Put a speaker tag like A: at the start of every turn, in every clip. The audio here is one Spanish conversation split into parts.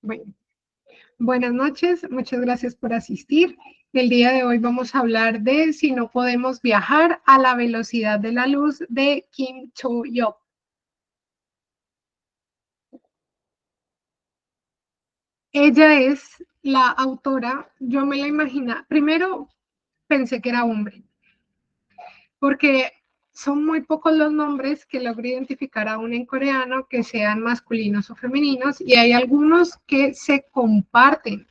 A: Bueno, buenas noches, muchas gracias por asistir. El día de hoy vamos a hablar de si no podemos viajar a la velocidad de la luz de Kim Cho-hyuk. Ella es la autora, yo me la imaginaba, primero pensé que era hombre, porque son muy pocos los nombres que logro identificar aún en coreano que sean masculinos o femeninos, y hay algunos que se comparten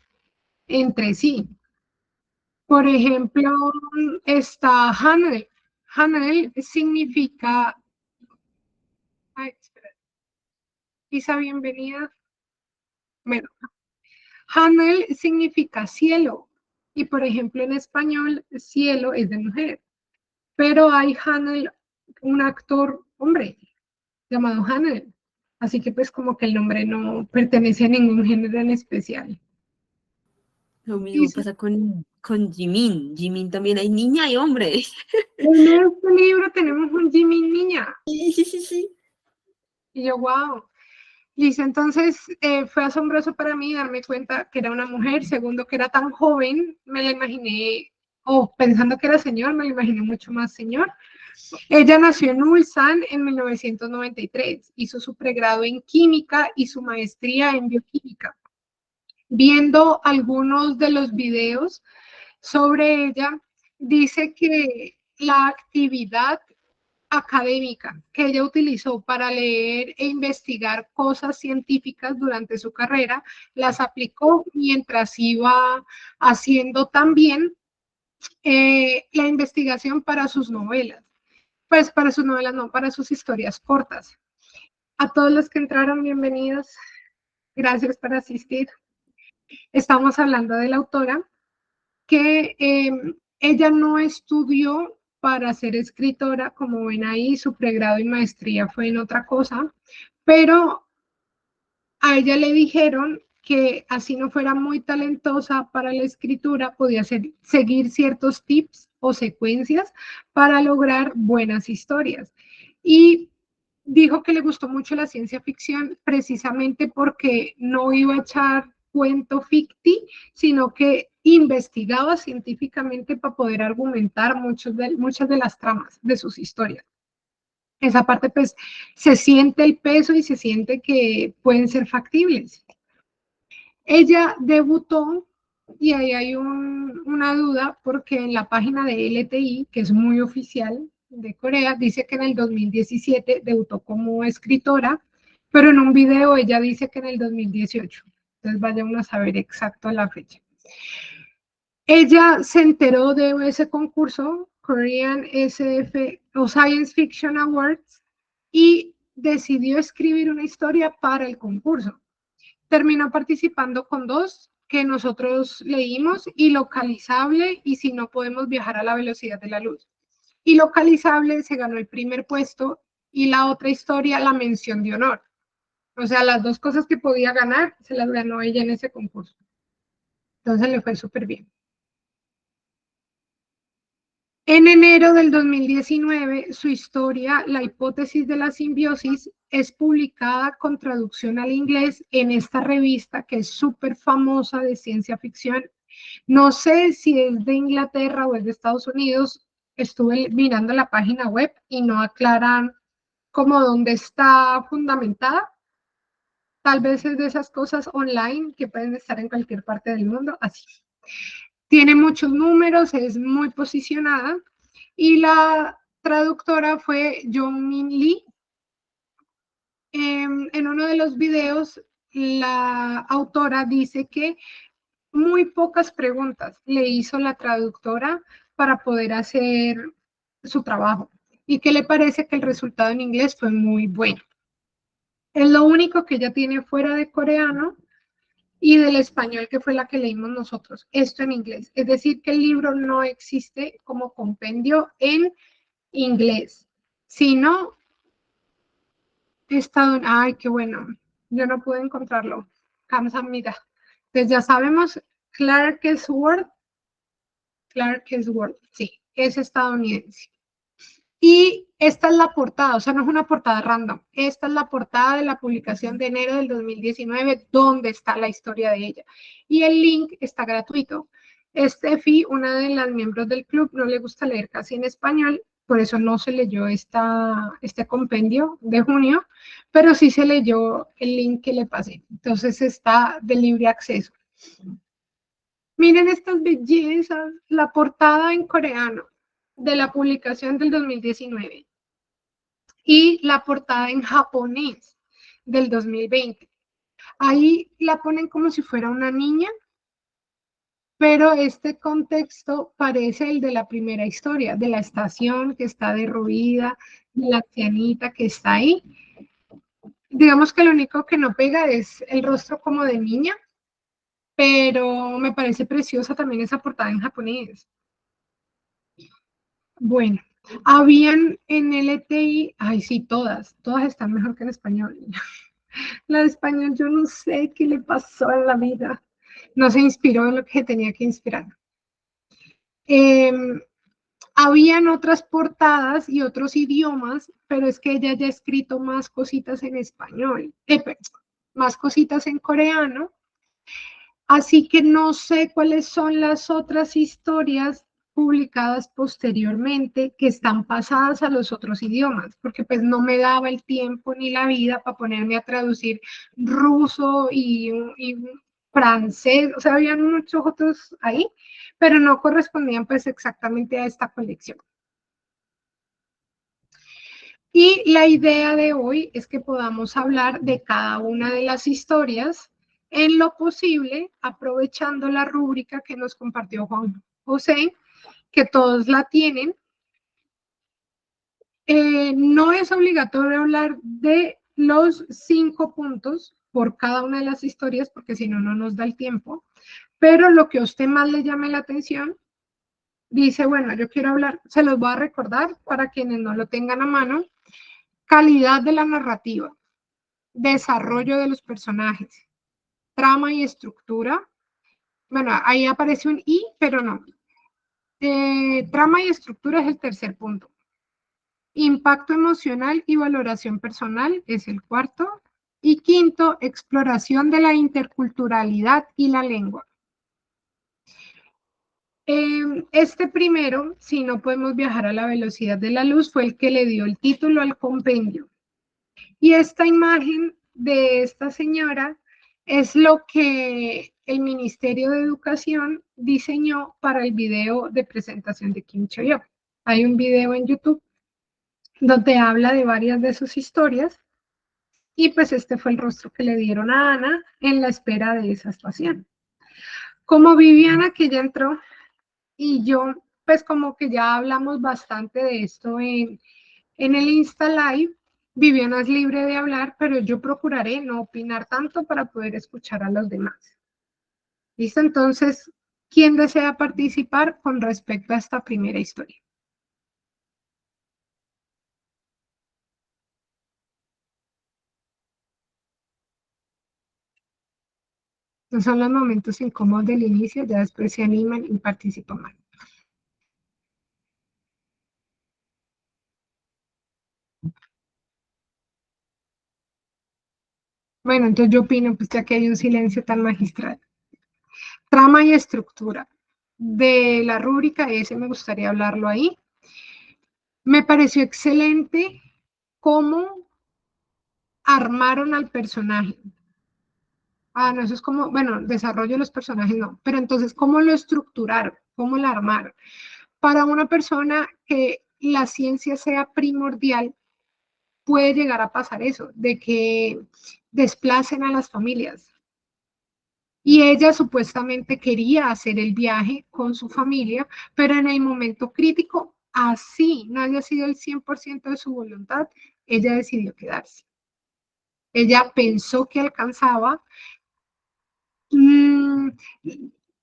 A: entre sí. Por ejemplo, está Hanel. Hanel significa, ay, espera, Isa, bienvenida. Bueno, Hanel significa cielo. Y por ejemplo, en español, cielo es de mujer. Pero hay Hanel, un actor hombre, llamado Hanel. Así que pues como que el nombre no pertenece a ningún género en especial.
B: Lo
A: Y
B: mismo pasa con Jimin. Jimin también hay niña y hombre.
A: en este libro tenemos un Jimmy niña.
B: Sí, sí, sí, sí.
A: Y yo, wow. Listo, entonces fue asombroso para mí darme cuenta que era una mujer. Segundo, que era tan joven, me la imaginé, o pensando que era señor, me la imaginé mucho más señor. Ella nació en Ulsan en 1993, hizo su pregrado en química y su maestría en bioquímica. Viendo algunos de los videos sobre ella, dice que la actividad académica que ella utilizó para leer e investigar cosas científicas durante su carrera, las aplicó mientras iba haciendo también la investigación para sus novelas. Pues para sus novelas, no, para sus historias cortas. A todos los que entraron, bienvenidos. Gracias por asistir. Estamos hablando de la autora que ella no estudió para ser escritora, como ven ahí, su pregrado y maestría fue en otra cosa, pero a ella le dijeron que así no fuera muy talentosa para la escritura, podía seguir ciertos tips o secuencias para lograr buenas historias. Y dijo que le gustó mucho la ciencia ficción precisamente porque no iba a echar cuento ficti, sino que investigaba científicamente para poder argumentar muchas de las tramas de sus historias. Esa parte, pues, se siente el peso y se siente que pueden ser factibles. Ella debutó, y ahí hay una duda, porque en la página de LTI, que es muy oficial de Corea, dice que en el 2017 debutó como escritora, pero en un video ella dice que en el 2018. Entonces vayan a saber exacto la fecha. Ella se enteró de ese concurso, Korean SF o Science Fiction Awards, y decidió escribir una historia para el concurso. Terminó participando con dos que nosotros leímos, y Localizable y Si no podemos viajar a la velocidad de la luz. Y Localizable se ganó el primer puesto, y la otra historia la mención de honor. O sea, las dos cosas que podía ganar se las ganó ella en ese concurso. Entonces le fue súper bien. En enero del 2019, su historia, La hipótesis de la simbiosis, es publicada con traducción al inglés en esta revista que es súper famosa de ciencia ficción. No sé si es de Inglaterra o es de Estados Unidos. Estuve mirando la página web y no aclaran como dónde está fundamentada. Tal vez es de esas cosas online que pueden estar en cualquier parte del mundo, así. Tiene muchos números, es muy posicionada, y la traductora fue Jong-min Lee. En uno de los videos, la autora dice que muy pocas preguntas le hizo la traductora para poder hacer su trabajo, y que le parece que el resultado en inglés fue muy bueno. Es lo único que ella tiene fuera de coreano y del español, que fue la que leímos nosotros, esto en inglés. Es decir, que el libro no existe como compendio en inglés, sino ay, qué bueno, yo no pude encontrarlo. Kamsamida. Entonces ya sabemos, Clark Sword, sí, es estadounidense. Y esta es la portada, o sea, no es una portada random. Esta es la portada de la publicación de enero del 2019, donde está la historia de ella. Y el link está gratuito. Steffi, una de las miembros del club, no le gusta leer casi en español, por eso no se leyó este compendio de junio, pero sí se leyó el link que le pasé. Entonces está de libre acceso. Miren estas bellezas, la portada en coreano de la publicación del 2019 y la portada en japonés del 2020. Ahí la ponen como si fuera una niña, pero este contexto parece el de la primera historia, de la estación que está derruida, de la ancianita que está ahí. Digamos que lo único que no pega es el rostro como de niña, pero me parece preciosa también esa portada en japonés. Bueno, habían en LTI, ay sí, todas están mejor que en español. La de español yo no sé qué le pasó en la vida, no se inspiró en lo que tenía que inspirar. Eh, Habían otras portadas y otros idiomas, pero es que ella ya ha escrito más cositas en español, más cositas en coreano, así que no sé cuáles son las otras historias publicadas posteriormente que están pasadas a los otros idiomas, porque pues no me daba el tiempo ni la vida para ponerme a traducir ruso y francés, o sea, habían muchos otros ahí, pero no correspondían pues exactamente a esta colección. Y la idea de hoy es que podamos hablar de cada una de las historias en lo posible, aprovechando la rúbrica que nos compartió Juan José, que todos la tienen. No es obligatorio hablar de los 5 puntos por cada una de las historias, porque si no, no nos da el tiempo. Pero lo que a usted más le llame la atención, dice, bueno, yo quiero hablar, se los voy a recordar para quienes no lo tengan a mano, calidad de la narrativa, desarrollo de los personajes, trama y estructura. Bueno, ahí aparece un I, pero no. Trama y estructura es el tercer punto. Impacto emocional y valoración personal es el cuarto. Y quinto, exploración de la interculturalidad y la lengua. Este primero, si no podemos viajar a la velocidad de la luz, fue el que le dio el título al compendio. Y esta imagen de esta señora es lo que el Ministerio de Educación diseñó para el video de presentación de Kim Cho-yeol. Hay un video en YouTube donde habla de varias de sus historias y pues este fue el rostro que le dieron a Ana en la espera de esa estación. Como Viviana, que ya entró, y yo, pues como que ya hablamos bastante de esto en el Insta Live, Viviana es libre de hablar, pero yo procuraré no opinar tanto para poder escuchar a los demás. ¿Listo? Entonces, ¿quién desea participar con respecto a esta primera historia? Estos son los momentos incómodos del inicio, ya después se animan y participan más. Bueno, entonces yo opino, pues ya que hay un silencio tan magistral. Trama y estructura. De la rúbrica, ese me gustaría hablarlo ahí. Me pareció excelente cómo armaron al personaje. Ah, no, eso es como, bueno, desarrollo de los personajes no, pero entonces, ¿cómo lo estructuraron? ¿Cómo lo armaron? Para una persona que la ciencia sea primordial, puede llegar a pasar eso, de que desplacen a las familias. Y ella supuestamente quería hacer el viaje con su familia, pero en el momento crítico, así no haya sido el 100% de su voluntad, ella decidió quedarse. Ella pensó que alcanzaba,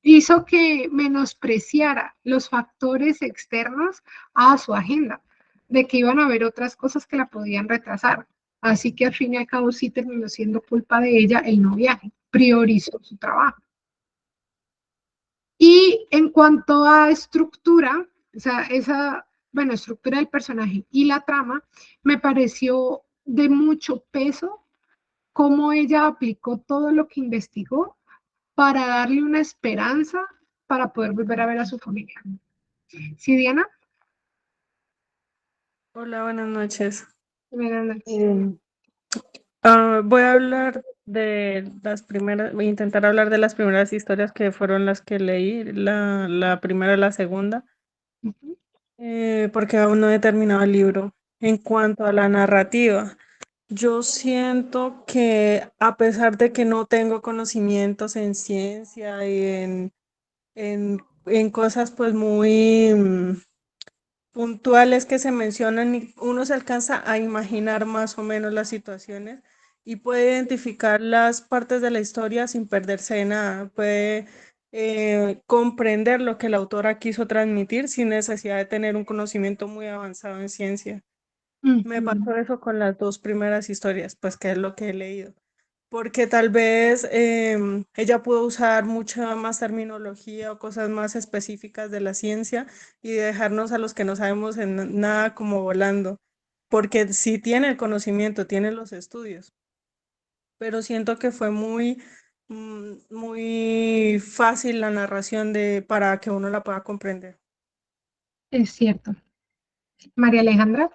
A: hizo que menospreciara los factores externos a su agenda, de que iban a haber otras cosas que la podían retrasar. Así que al fin y al cabo sí terminó siendo culpa de ella el no viaje, priorizó su trabajo. Y en cuanto a estructura, o sea, esa bueno, estructura del personaje y la trama, me pareció de mucho peso cómo ella aplicó todo lo que investigó para darle una esperanza para poder volver a ver a su familia. ¿Sí, Diana?
C: Hola, buenas noches.
A: Buenas noches.
C: Em, Voy a hablar de las primeras, voy a intentar hablar de las primeras historias que fueron las que leí, la primera y la segunda,
A: Ujú.
C: porque aún no he terminado el libro. En cuanto a la narrativa, yo siento que a pesar de que no tengo conocimientos en ciencia y en cosas pues muy puntuales que se mencionan y uno se alcanza a imaginar más o menos las situaciones y puede identificar las partes de la historia sin perderse de nada, puede comprender lo que la autora quiso transmitir sin necesidad de tener un conocimiento muy avanzado en ciencia. Me
A: Ujú.
C: pasó eso con las dos primeras historias, pues que es lo que he leído porque tal vez ella pudo usar mucha más terminología o cosas más específicas de la ciencia y dejarnos a los que no sabemos en nada como volando, porque sí tiene el conocimiento, tiene los estudios, pero siento que fue muy fácil la narración para que uno la pueda comprender.
A: Es cierto. María Alejandra.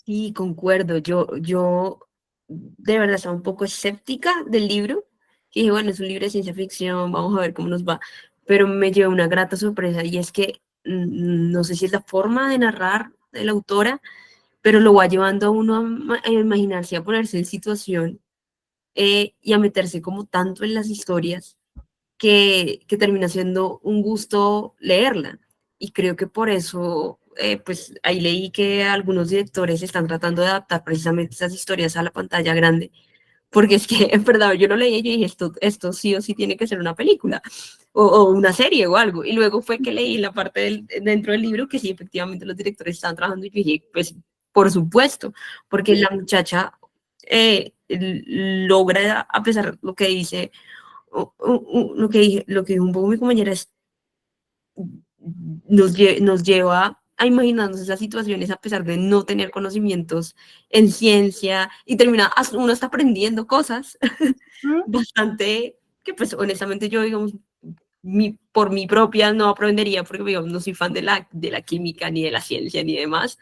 B: Sí, concuerdo. Yo de verdad estaba un poco escéptica del libro. Y dije, bueno, es un libro de ciencia ficción, vamos a ver cómo nos va. Pero me llevó una grata sorpresa y es que no sé si es la forma de narrar de la autora, pero lo va llevando a uno a imaginarse, a ponerse en situación y a meterse como tanto en las historias que termina siendo un gusto leerla. Y creo que por eso, pues ahí leí que algunos directores están tratando de adaptar precisamente esas historias a la pantalla grande, porque es que en verdad yo lo leí y yo dije, esto sí o sí tiene que ser una película o una serie o algo. Y luego fue que leí la parte dentro del libro que sí, efectivamente los directores están trabajando y yo dije, pues por supuesto, porque la muchacha logra, a pesar de lo que dice, lo que dijo un poco mi compañera es, nos lleva a imaginarnos esas situaciones a pesar de no tener conocimientos en ciencia y termina, uno está aprendiendo cosas
A: ¿Mm?
B: bastante que pues honestamente yo digamos por mi propia no aprendería porque digamos, no soy fan de la química ni de la ciencia ni demás,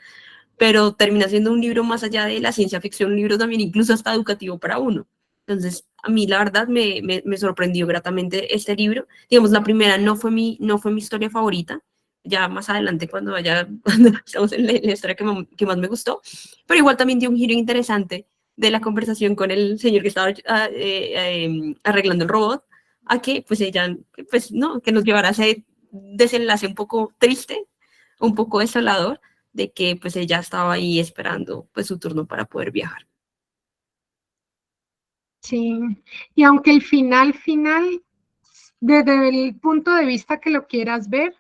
B: pero termina siendo un libro más allá de la ciencia ficción, un libro también incluso hasta educativo para uno. Entonces, a mí la verdad me sorprendió gratamente este libro. Digamos, la primera no fue mi historia favorita, ya más adelante cuando cuando estamos en la historia que más me gustó, pero igual también dio un giro interesante de la conversación con el señor que estaba arreglando el robot, a que pues ella, pues no, que nos llevara a ese desenlace un poco triste, un poco desolador, de que pues ella estaba ahí esperando pues su turno para poder viajar.
A: Sí. Y aunque el final, desde el punto de vista que lo quieras ver,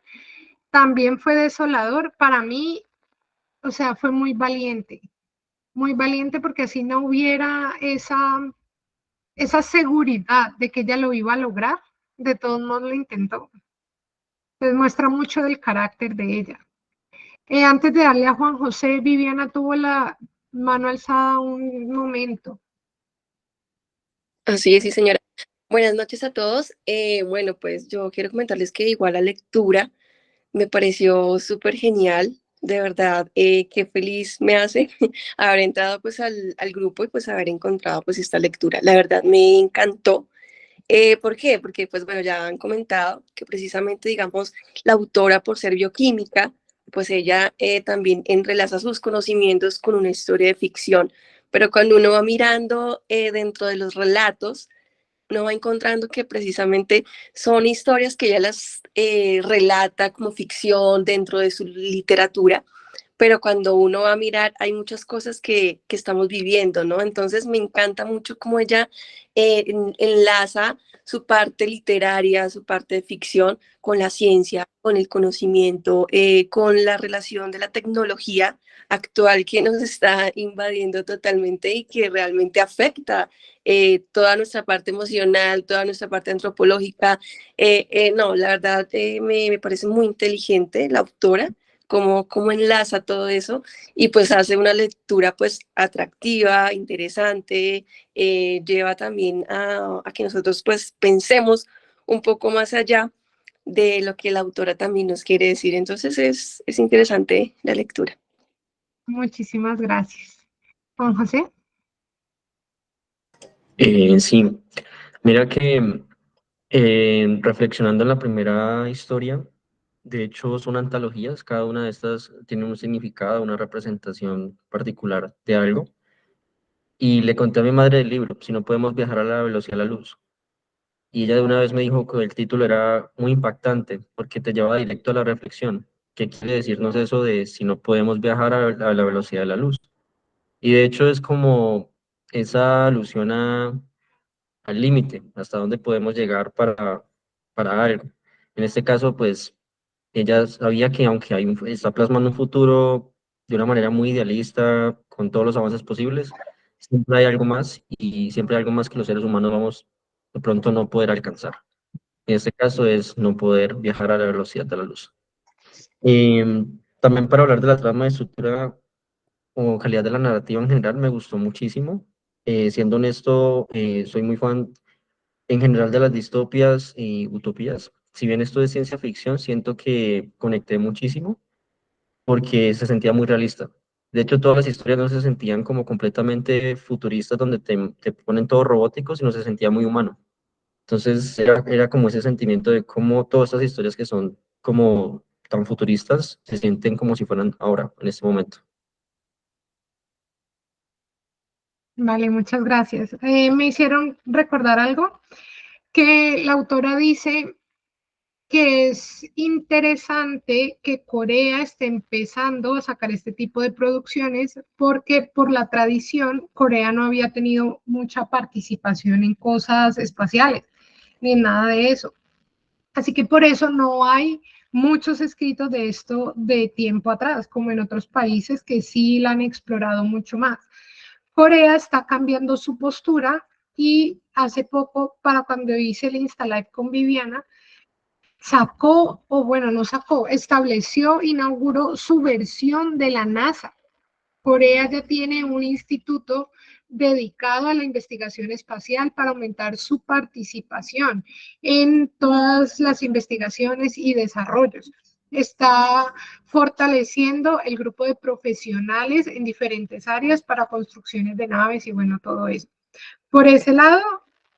A: también fue desolador, para mí, o sea, fue muy valiente porque así no hubiera esa seguridad de que ella lo iba a lograr, de todos modos lo intentó. Entonces muestra mucho del carácter de ella. Antes de darle a Juan José, Viviana tuvo la mano alzada un momento.
D: Así es, sí, señora. Buenas noches a todos. Bueno, pues yo quiero comentarles que igual la lectura me pareció súper genial. De verdad, qué feliz me hace haber entrado pues al grupo y pues haber encontrado pues esta lectura. La verdad me encantó. ¿Por qué? Porque pues bueno, ya han comentado que precisamente digamos la autora por ser bioquímica, pues ella también entrelaza sus conocimientos con una historia de ficción. Pero cuando uno va mirando dentro de los relatos, uno va encontrando que precisamente son historias que ella las relata como ficción dentro de su literatura, pero cuando uno va a mirar hay muchas cosas que estamos viviendo, ¿no? Entonces me encanta mucho cómo ella enlaza su parte literaria, su parte de ficción con la ciencia, con el conocimiento, con la relación de la tecnología actual que nos está invadiendo totalmente y que realmente afecta toda nuestra parte emocional, toda nuestra parte antropológica. No, la verdad me parece muy inteligente la autora, cómo enlaza todo eso y pues hace una lectura pues atractiva, interesante, lleva también a que nosotros pues pensemos un poco más allá de lo que la autora también nos quiere decir. Entonces es interesante la lectura.
A: Muchísimas gracias. Juan José.
E: Sí, mira que reflexionando en la primera historia, de hecho son antologías, cada una de estas tiene un significado, una representación particular de algo. Y le conté a mi madre del libro, si no podemos viajar a la velocidad de la luz. Y ella de una vez me dijo que el título era muy impactante porque te lleva directo a la reflexión. ¿Qué quiere decirnos eso de si no podemos viajar a la velocidad de la luz? Y de hecho es como esa alusión al límite, hasta dónde podemos llegar para algo. En este caso, pues ella sabía que aunque está plasmando un futuro de una manera muy idealista, con todos los avances posibles, siempre hay algo más y siempre hay algo más que los seres humanos vamos de pronto no poder alcanzar. En este caso es no poder viajar a la velocidad de la luz. También para hablar de la trama de estructura o calidad de la narrativa en general, me gustó muchísimo. Siendo honesto, soy muy fan en general de las distopias y utopías. Si bien esto es ciencia ficción, siento que conecté muchísimo porque se sentía muy realista. De hecho, todas las historias no se sentían como completamente futuristas, donde te ponen todo robótico, sino se sentía muy humano. Entonces, era como ese sentimiento de cómo todas estas historias que son como tan futuristas se sienten como si fueran ahora, en este momento.
A: Vale, muchas gracias. Me hicieron recordar algo que la autora dice que es interesante que Corea esté empezando a sacar este tipo de producciones porque por la tradición Corea no había tenido mucha participación en cosas espaciales ni en nada de eso. Así que por eso no hay muchos escritos de esto de tiempo atrás, como en otros países que sí la han explorado mucho más. Corea está cambiando su postura y hace poco, para cuando hice el Insta Live con Viviana, sacó, o bueno, no sacó, estableció, inauguró su versión de la NASA. Corea ya tiene un instituto dedicado a la investigación espacial para aumentar su participación en todas las investigaciones y desarrollos. Está fortaleciendo el grupo de profesionales en diferentes áreas para construcciones de naves y bueno, todo eso. Por ese lado,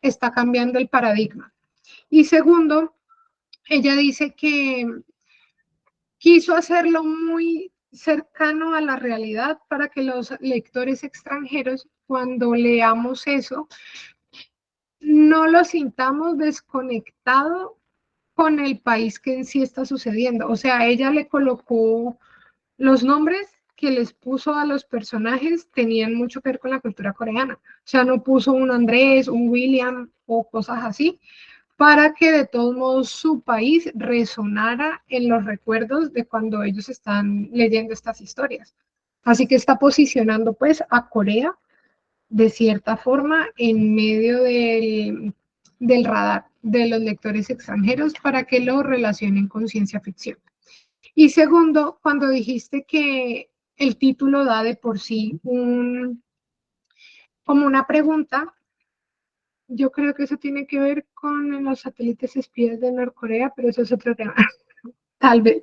A: está cambiando el paradigma. Y segundo, ella dice que quiso hacerlo muy cercano a la realidad para que los lectores extranjeros, cuando leamos eso, no lo sintamos desconectado con el país que en sí está sucediendo. O sea, ella le colocó los nombres que les puso a los personajes tenían mucho que ver con la cultura coreana. O sea, no puso un Andrés, un William o cosas así, para que de todos modos su país resonara en los recuerdos de cuando ellos están leyendo estas historias. Así que está posicionando pues a Corea de cierta forma en medio del radar de los lectores extranjeros para que lo relacionen con ciencia ficción. Y segundo, cuando dijiste que el título da de por sí como una pregunta, yo creo que eso tiene que ver con los satélites espías de Norcorea, pero eso es otro tema, tal vez.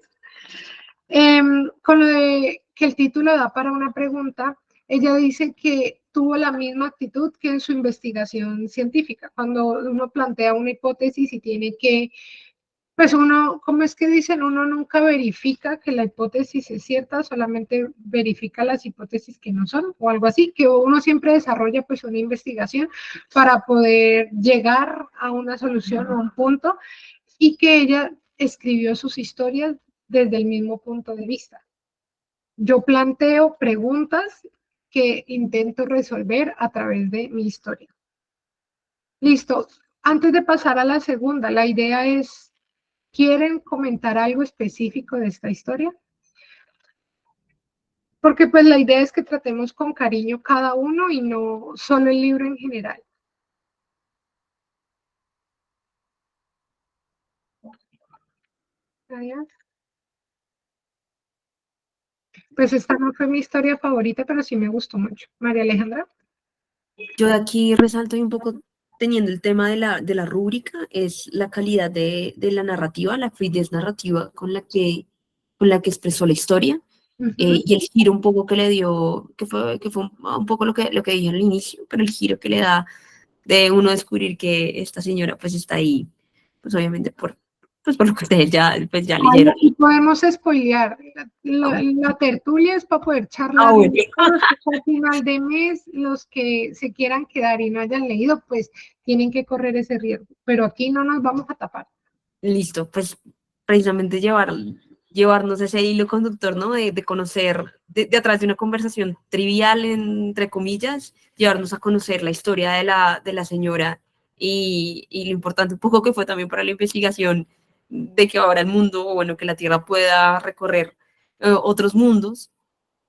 A: Con lo de que el título da para una pregunta, ella dice que tuvo la misma actitud que en su investigación científica. Cuando uno plantea una hipótesis y tiene que, pues uno, ¿cómo es que dicen? Uno nunca verifica que la hipótesis es cierta, solamente verifica las hipótesis que no son, o algo así, que uno siempre desarrolla pues una investigación para poder llegar a una solución o a un punto, y que ella escribió sus historias desde el mismo punto de vista. Yo planteo preguntas que intento resolver a través de mi historia. Listo. Antes de pasar a la segunda, la idea es, ¿quieren comentar algo específico de esta historia? Porque pues la idea es que tratemos con cariño cada uno y no solo el libro en general. Pues esta no fue mi historia favorita, pero sí me gustó mucho. María Alejandra.
B: Yo de aquí resalto un poco, teniendo el tema de la rúbrica, es la calidad de la narrativa, la fluidez narrativa con la que expresó la historia. Y el giro un poco que le dio, que fue un poco lo que dije al inicio, pero el giro que le da de uno descubrir que esta señora pues está ahí, pues obviamente pues por lo que ustedes pues ya leyeron.
A: Y podemos spoilear. La tertulia es para poder charlar.
B: Bueno.
A: Al final de mes, los que se quieran quedar y no hayan leído, pues tienen que correr ese riesgo. Pero aquí no nos vamos a tapar.
B: Listo, pues precisamente llevarnos ese hilo conductor, ¿no? De conocer, de atrás de una conversación trivial, entre comillas, llevarnos a conocer la historia de la señora y lo importante un poco que fue también para la investigación de que ahora el mundo, o bueno, que la Tierra pueda recorrer otros mundos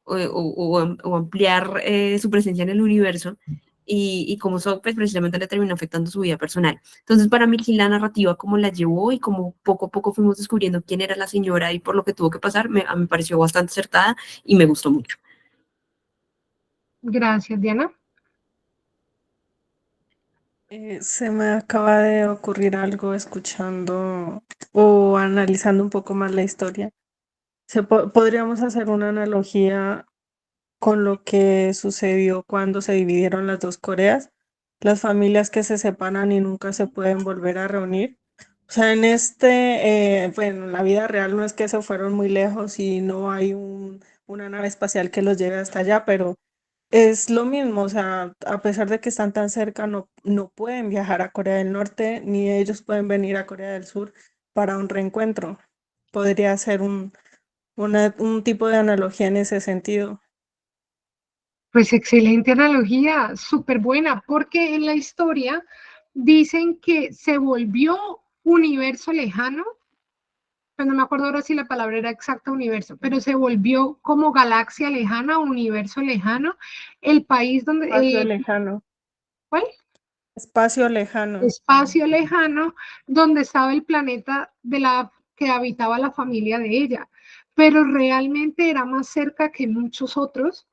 B: o ampliar su presencia en el universo y cómo eso pues, precisamente le terminó afectando su vida personal. Entonces, para mí, la narrativa, cómo la llevó y cómo poco a poco fuimos descubriendo quién era la señora y por lo que tuvo que pasar, me pareció bastante acertada y me gustó mucho.
A: Gracias, Diana.
C: Se me acaba de ocurrir algo escuchando o analizando un poco más la historia. Podríamos hacer una analogía con lo que sucedió cuando se dividieron las dos Coreas, las familias que se separan y nunca se pueden volver a reunir. O sea, bueno, en la vida real no es que se fueron muy lejos y no hay una nave espacial que los lleve hasta allá, pero es lo mismo, o sea, a pesar de que están tan cerca, no pueden viajar a Corea del Norte, ni ellos pueden venir a Corea del Sur para un reencuentro. Podría ser un tipo de analogía en ese sentido.
A: Pues excelente analogía, súper buena, porque en la historia dicen que se volvió universo lejano, pues no me acuerdo ahora si la palabra era exacta universo, pero se volvió como galaxia lejana, universo lejano, el país donde...
C: Espacio lejano.
A: ¿Cuál?
C: Espacio lejano.
A: Espacio lejano, donde estaba el planeta que habitaba la familia de ella, pero realmente era más cerca que muchos otros,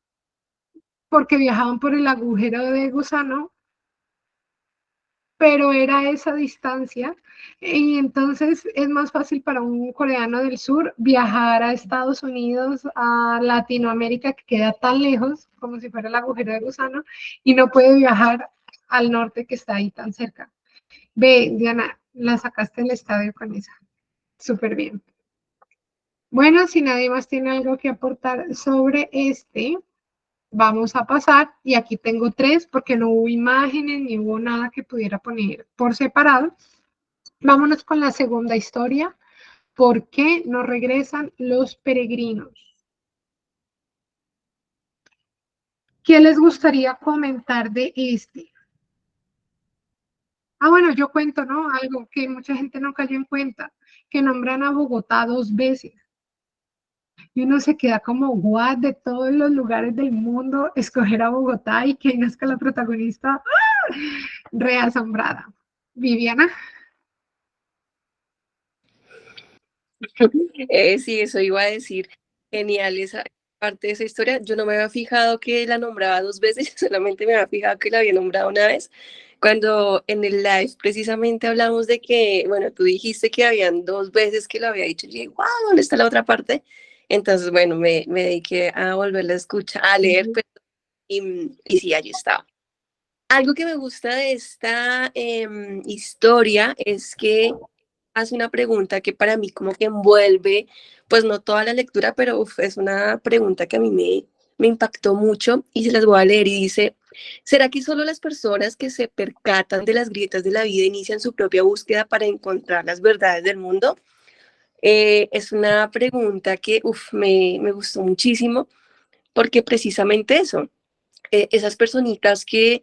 A: porque viajaban por el agujero de gusano, pero era esa distancia, y entonces es más fácil para un coreano del sur viajar a Estados Unidos, a Latinoamérica, que queda tan lejos, como si fuera el agujero de gusano, y no puede viajar al norte, que está ahí tan cerca. Ve, Diana, la sacaste del estadio con esa. Súper bien. Bueno, si nadie más tiene algo que aportar sobre vamos a pasar, y aquí tengo 3 porque no hubo imágenes ni hubo nada que pudiera poner por separado. Vámonos con la segunda historia. ¿Por qué no regresan los peregrinos? ¿Qué les gustaría comentar de este? Bueno, yo cuento, ¿no? Algo que mucha gente no cayó en cuenta, que nombran a Bogotá 2 veces. Y uno se queda como, what, de todos los lugares del mundo, escoger a Bogotá y que nazca la protagonista, re asombrada. Viviana.
D: Sí, eso iba a decir. Genial esa parte de esa historia. Yo no me había fijado que la nombraba 2 veces, solamente me había fijado que la había nombrado una vez. Cuando en el live precisamente hablamos de que, bueno, tú dijiste que habían 2 veces que lo había dicho, y dije, wow, ¿dónde está la otra parte? Entonces, bueno, me dediqué a volverla a escuchar, a leer, pues, y sí, allí estaba. Algo que me gusta de esta historia es que hace una pregunta que para mí como que envuelve, pues no toda la lectura, pero es una pregunta que a mí me impactó mucho y se las voy a leer y dice, ¿será que solo las personas que se percatan de las grietas de la vida inician su propia búsqueda para encontrar las verdades del mundo? Es una pregunta que me gustó muchísimo porque precisamente eso, esas personitas que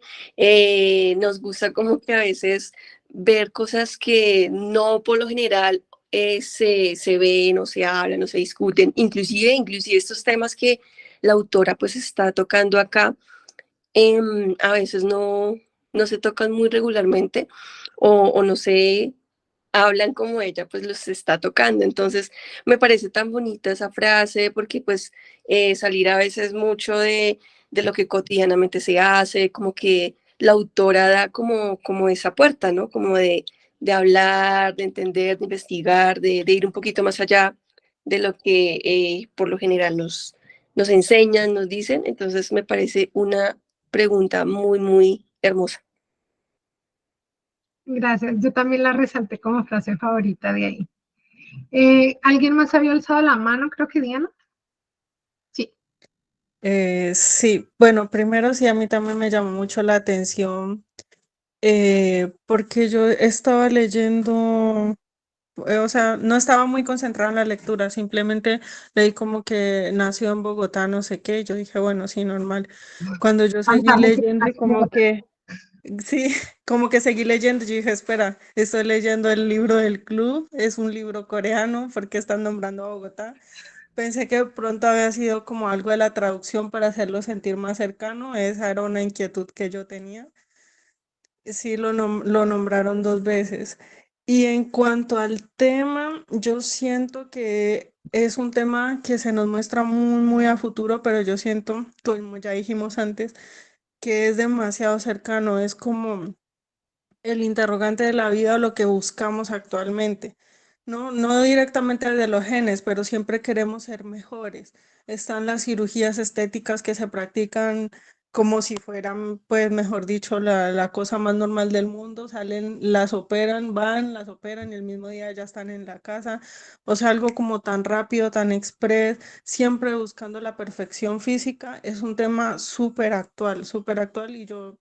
D: nos gusta como que a veces ver cosas que no por lo general se ven o se hablan o se discuten, inclusive estos temas que la autora pues está tocando acá, a veces no se tocan muy regularmente o no se hablan como ella pues los está tocando. Entonces me parece tan bonita esa frase porque pues salir a veces mucho de lo que cotidianamente se hace, como que la autora da como esa puerta, ¿no? Como de hablar, de entender, de investigar, de ir un poquito más allá de lo que por lo general nos enseñan, nos dicen. Entonces me parece una pregunta muy, muy hermosa.
A: Gracias, yo también la resalté como frase favorita de ahí. ¿Alguien más había alzado la mano? Creo que Diana. Sí.
C: Sí, bueno, primero sí, a mí también me llamó mucho la atención porque yo estaba leyendo, o sea, no estaba muy concentrada en la lectura, simplemente leí como que nació en Bogotá, no sé qué, y yo dije, bueno, sí, normal. Cuando yo seguí
A: Contamos que
C: leyendo y como que, sí, como que seguí leyendo, yo dije, espera, estoy leyendo el libro del club, es un libro coreano, ¿por qué están nombrando a Bogotá? Pensé que de pronto había sido como algo de la traducción para hacerlo sentir más cercano, esa era una inquietud que yo tenía. Sí, lo nombraron dos veces. Y en cuanto al tema, yo siento que es un tema que se nos muestra muy, muy a futuro, pero yo siento, como ya dijimos antes, que es demasiado cercano, es como el interrogante de la vida o lo que buscamos actualmente. No, no directamente el de los genes, pero siempre queremos ser mejores. Están las cirugías estéticas que se practican como si fueran, pues mejor dicho, la cosa más normal del mundo. Salen, las operan, van, las operan y el mismo día ya están en la casa. O sea, algo como tan rápido, tan express, siempre buscando la perfección física. Es un tema súper actual y yo,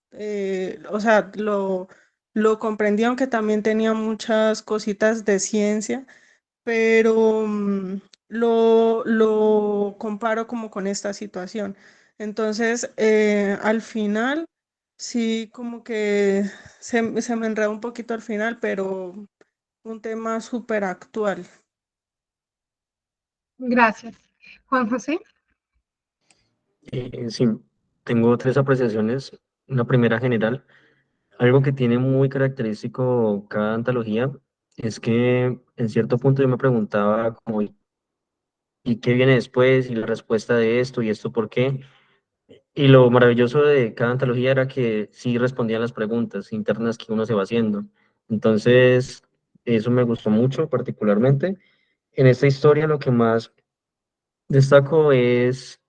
C: o sea, lo comprendí, aunque también tenía muchas cositas de ciencia, pero lo comparo como con esta situación. Entonces, al final, sí, como que se me enredó un poquito al final, pero un tema súper actual.
A: Gracias. Juan José.
E: Sí, tengo tres apreciaciones. Una primera general. Algo que tiene muy característico cada antología es que en cierto punto yo me preguntaba como, ¿y qué viene después? Y la respuesta de esto, ¿y esto por qué? Y lo maravilloso de cada antología era que sí respondían las preguntas internas que uno se va haciendo. Entonces, eso me gustó mucho particularmente. En esta historia lo que más destaco es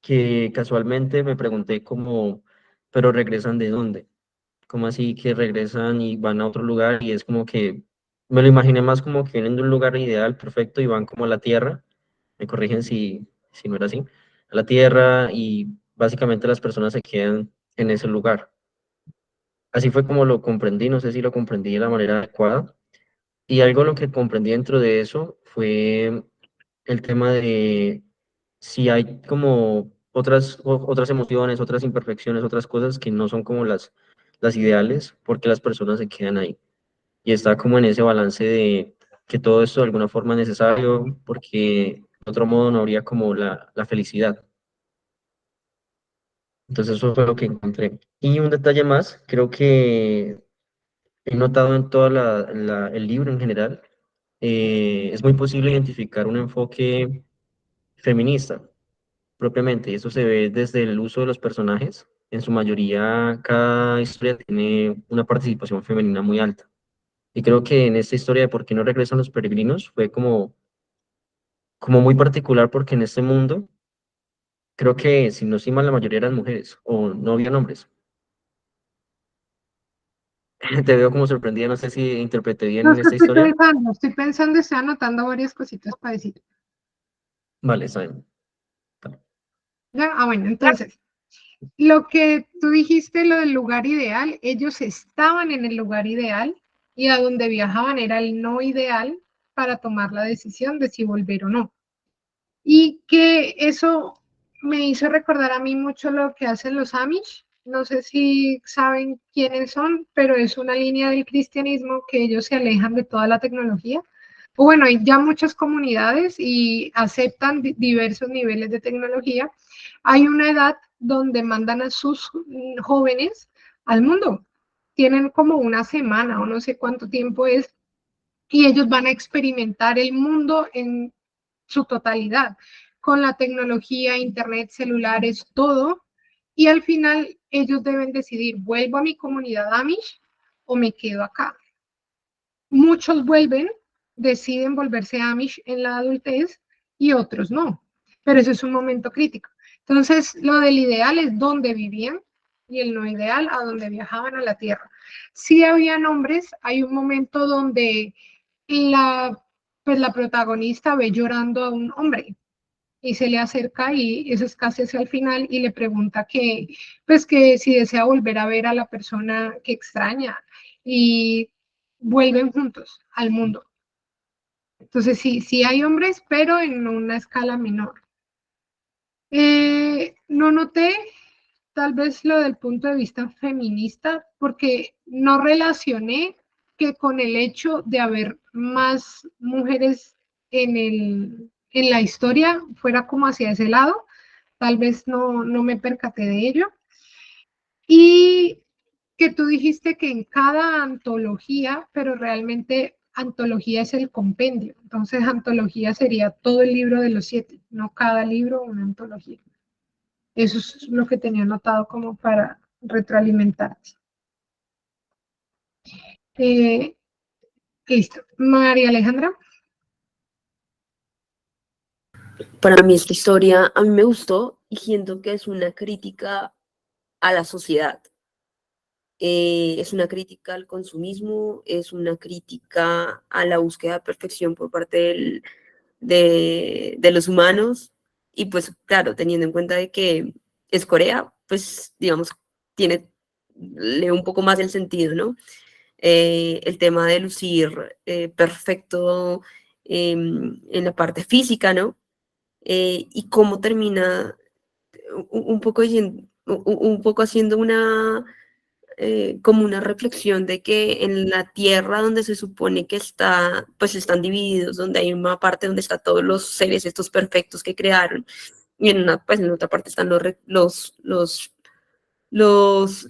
E: que casualmente me pregunté cómo, pero regresan de dónde, como así que regresan y van a otro lugar y es como que me lo imaginé más como que vienen de un lugar ideal, perfecto, y van como a la Tierra, me corrigen si no era así, a la Tierra y básicamente las personas se quedan en ese lugar. Así fue como lo comprendí, no sé si lo comprendí de la manera adecuada. Y algo lo que comprendí dentro de eso fue el tema de si hay como otras emociones, otras imperfecciones, otras cosas que no son como las ideales, porque las personas se quedan ahí. Y está como en ese balance de que todo esto de alguna forma es necesario, porque de otro modo no habría como la felicidad. Entonces eso fue lo que encontré. Y un detalle más, creo que he notado en todo el libro en general, es muy posible identificar un enfoque feminista propiamente, y eso se ve desde el uso de los personajes. En su mayoría, cada historia tiene una participación femenina muy alta. Y creo que en esta historia de por qué no regresan los peregrinos fue como muy particular porque en este mundo, creo que si no estoy mal, la mayoría eran mujeres o no había hombres. Te veo como sorprendida, no sé si interpreté
A: No,
E: bien
A: es que
E: esta historia.
A: estoy pensando, estoy anotando varias cositas para decir.
E: Vale, está bien.
A: ¿Ya? Ah, bueno, entonces, lo que tú dijiste, lo del lugar ideal, ellos estaban en el lugar ideal y a donde viajaban era el no ideal para tomar la decisión de si volver o no. Y que eso me hizo recordar a mí mucho lo que hacen los Amish. No sé si saben quiénes son, pero es una línea del cristianismo que ellos se alejan de toda la tecnología. O bueno, hay ya muchas comunidades y aceptan diversos niveles de tecnología. Hay una edad donde mandan a sus jóvenes al mundo. Tienen como una semana o no sé cuánto tiempo es, y ellos van a experimentar el mundo en su totalidad, con la tecnología, internet, celulares, todo. Y al final ellos deben decidir, ¿vuelvo a mi comunidad Amish o me quedo acá? Muchos vuelven, deciden volverse Amish en la adultez y otros no, pero eso es un momento crítico. Entonces, lo del ideal es dónde vivían y el no ideal a dónde viajaban a la Tierra. Sí habían hombres, hay un momento donde la, pues la protagonista ve llorando a un hombre y se le acerca y eso es casi hacia el final y le pregunta que, pues que si desea volver a ver a la persona que extraña y vuelven juntos al mundo. Entonces sí, sí hay hombres, pero en una escala menor. No noté tal vez lo del punto de vista feminista, porque no relacioné que con el hecho de haber más mujeres en la historia fuera como hacia ese lado, tal vez no me percaté de ello. Y que tú dijiste que en cada antología, pero realmente antología es el compendio, entonces antología sería todo el libro de los 7, no cada libro una antología. Eso es lo que tenía anotado como para retroalimentarte. Eh, listo. María Alejandra.
B: Para mí esta historia a mí me gustó y siento que es una crítica a la sociedad. Es una crítica al consumismo, es una crítica a la búsqueda de perfección por parte de los humanos y pues claro, teniendo en cuenta de que es Corea, pues digamos, tiene lee un poco más el sentido, ¿no? El tema de lucir perfecto en la parte física, ¿no? Y cómo termina un poco, un poco haciendo una como una reflexión de que en la tierra donde se supone que está, pues están divididos, donde hay una parte donde están todos los seres estos perfectos que crearon, y en una, pues en otra parte están los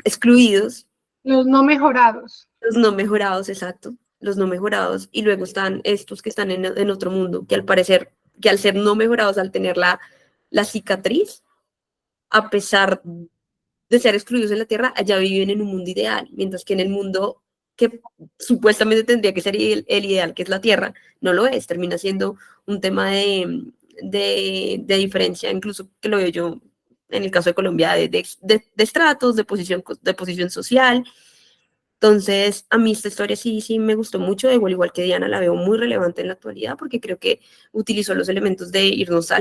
B: excluidos,
A: Los no mejorados.
B: los no mejorados, exacto, los no mejorados, y luego están estos que están en otro mundo, que al parecer, que al ser no mejorados, al tener la cicatriz, a pesar de ser excluidos en la Tierra, allá viven en un mundo ideal, mientras que en el mundo que supuestamente tendría que ser el ideal, que es la Tierra, no lo es, termina siendo un tema de diferencia, incluso que lo veo yo en el caso de Colombia, de estratos, de posición social. Entonces, a mí esta historia sí, sí me gustó mucho, de igual que Diana, la veo muy relevante en la actualidad porque creo que utilizó los elementos de irnos a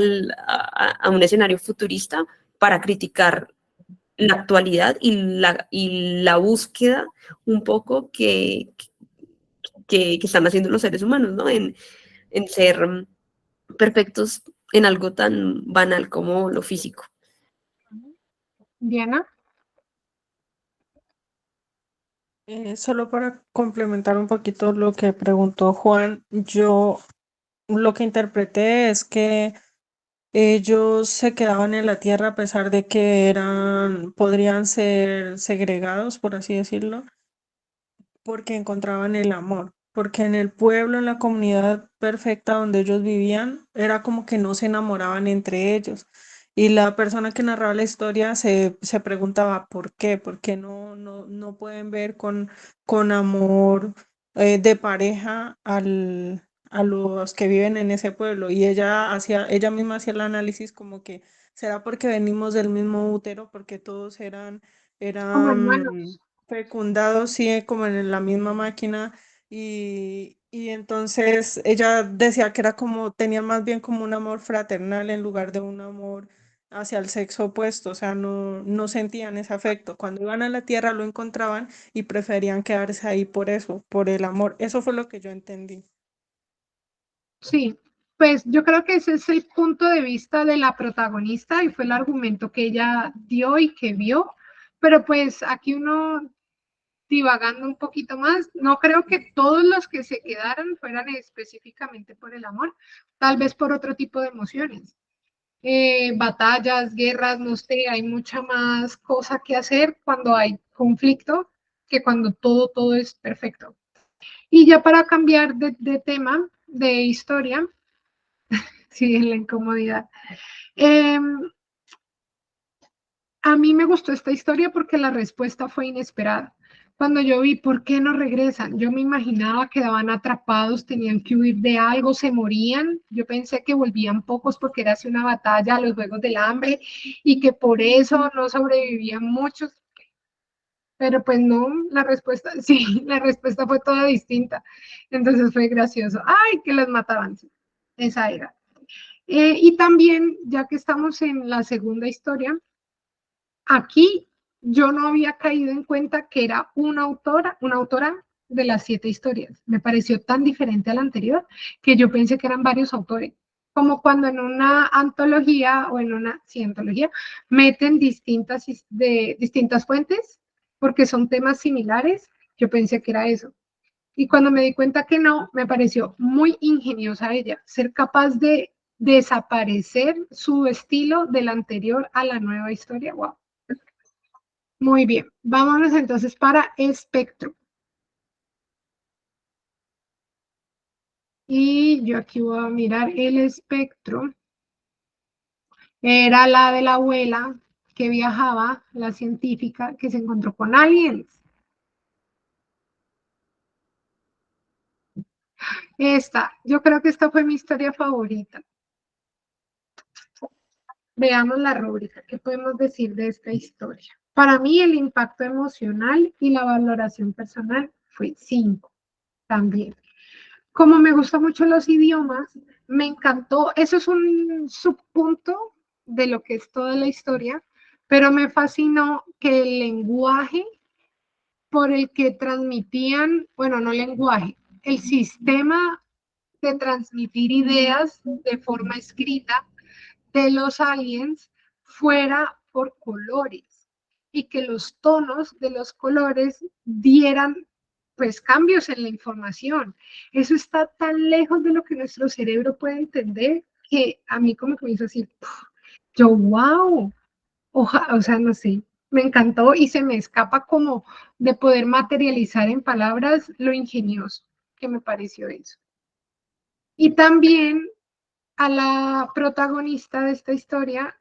B: un escenario futurista para criticar la actualidad y la búsqueda un poco que están haciendo los seres humanos, ¿no? En ser perfectos en algo tan banal como lo físico.
A: Diana.
C: Solo para complementar un poquito lo que preguntó Juan, yo lo que interpreté es que ellos se quedaban en la tierra a pesar de que podrían ser segregados, por así decirlo, porque encontraban el amor, porque en el pueblo, en la comunidad perfecta donde ellos vivían, era como que no se enamoraban entre ellos. Y la persona que narraba la historia se preguntaba por qué no pueden ver con amor de pareja a los que viven en ese pueblo. Y ella misma hacía el análisis como que será porque venimos del mismo útero, porque todos
A: Como
C: eran
A: hermanos.
C: fecundados, sí, como en la misma máquina. Y entonces ella decía que era como, tenían más bien como un amor fraternal en lugar de un amor hacia el sexo opuesto, o sea, no sentían ese afecto. Cuando iban a la tierra lo encontraban y preferían quedarse ahí por eso, por el amor. Eso fue lo que yo entendí.
A: Sí, pues yo creo que ese es el punto de vista de la protagonista y fue el argumento que ella dio y que vio, pero pues aquí uno divagando un poquito más, no creo que todos los que se quedaran fueran específicamente por el amor, tal vez por otro tipo de emociones. Batallas, guerras, no sé, hay mucha más cosa que hacer cuando hay conflicto que cuando todo es perfecto. Y ya para cambiar de tema, de historia, sí, en la incomodidad. Eh, a mí me gustó esta historia porque la respuesta fue inesperada. Cuando yo vi por qué no regresan, yo me imaginaba que quedaban atrapados, tenían que huir de algo, se morían. Yo pensé que volvían pocos porque era así una batalla a los Juegos del Hambre y que por eso no sobrevivían muchos. Pero pues no, la respuesta, sí, la respuesta fue toda distinta. Entonces fue gracioso. Ay, que los mataban. Sí, esa era. Y también, ya que estamos en la segunda historia, aquí yo no había caído en cuenta que era una autora de las 7 historias. Me pareció tan diferente a la anterior que yo pensé que eran varios autores. Como cuando en una antología o en una sí, antología meten distintas fuentes porque son temas similares, yo pensé que era eso. Y cuando me di cuenta que no, me pareció muy ingeniosa ella, ser capaz de desaparecer su estilo del anterior a la nueva historia. Wow. Muy bien, vámonos entonces para espectro. Y yo aquí voy a mirar el espectro. Era la de la abuela que viajaba, la científica que se encontró con aliens. Yo creo que esta fue mi historia favorita. Veamos la rúbrica. ¿Qué podemos decir de esta historia? Para mí el impacto emocional y la valoración personal fue 5 también. Como me gustan mucho los idiomas, me encantó. Eso es un subpunto de lo que es toda la historia, pero me fascinó que el lenguaje por el que transmitían, bueno, no lenguaje, el sistema de transmitir ideas de forma escrita de los aliens fuera por colores y que los tonos de los colores dieran pues cambios en la información. Eso está tan lejos de lo que nuestro cerebro puede entender que a mí como que me hizo así, yo wow, o sea, no sé, me encantó y se me escapa como de poder materializar en palabras lo ingenioso que me pareció eso. Y también a la protagonista de esta historia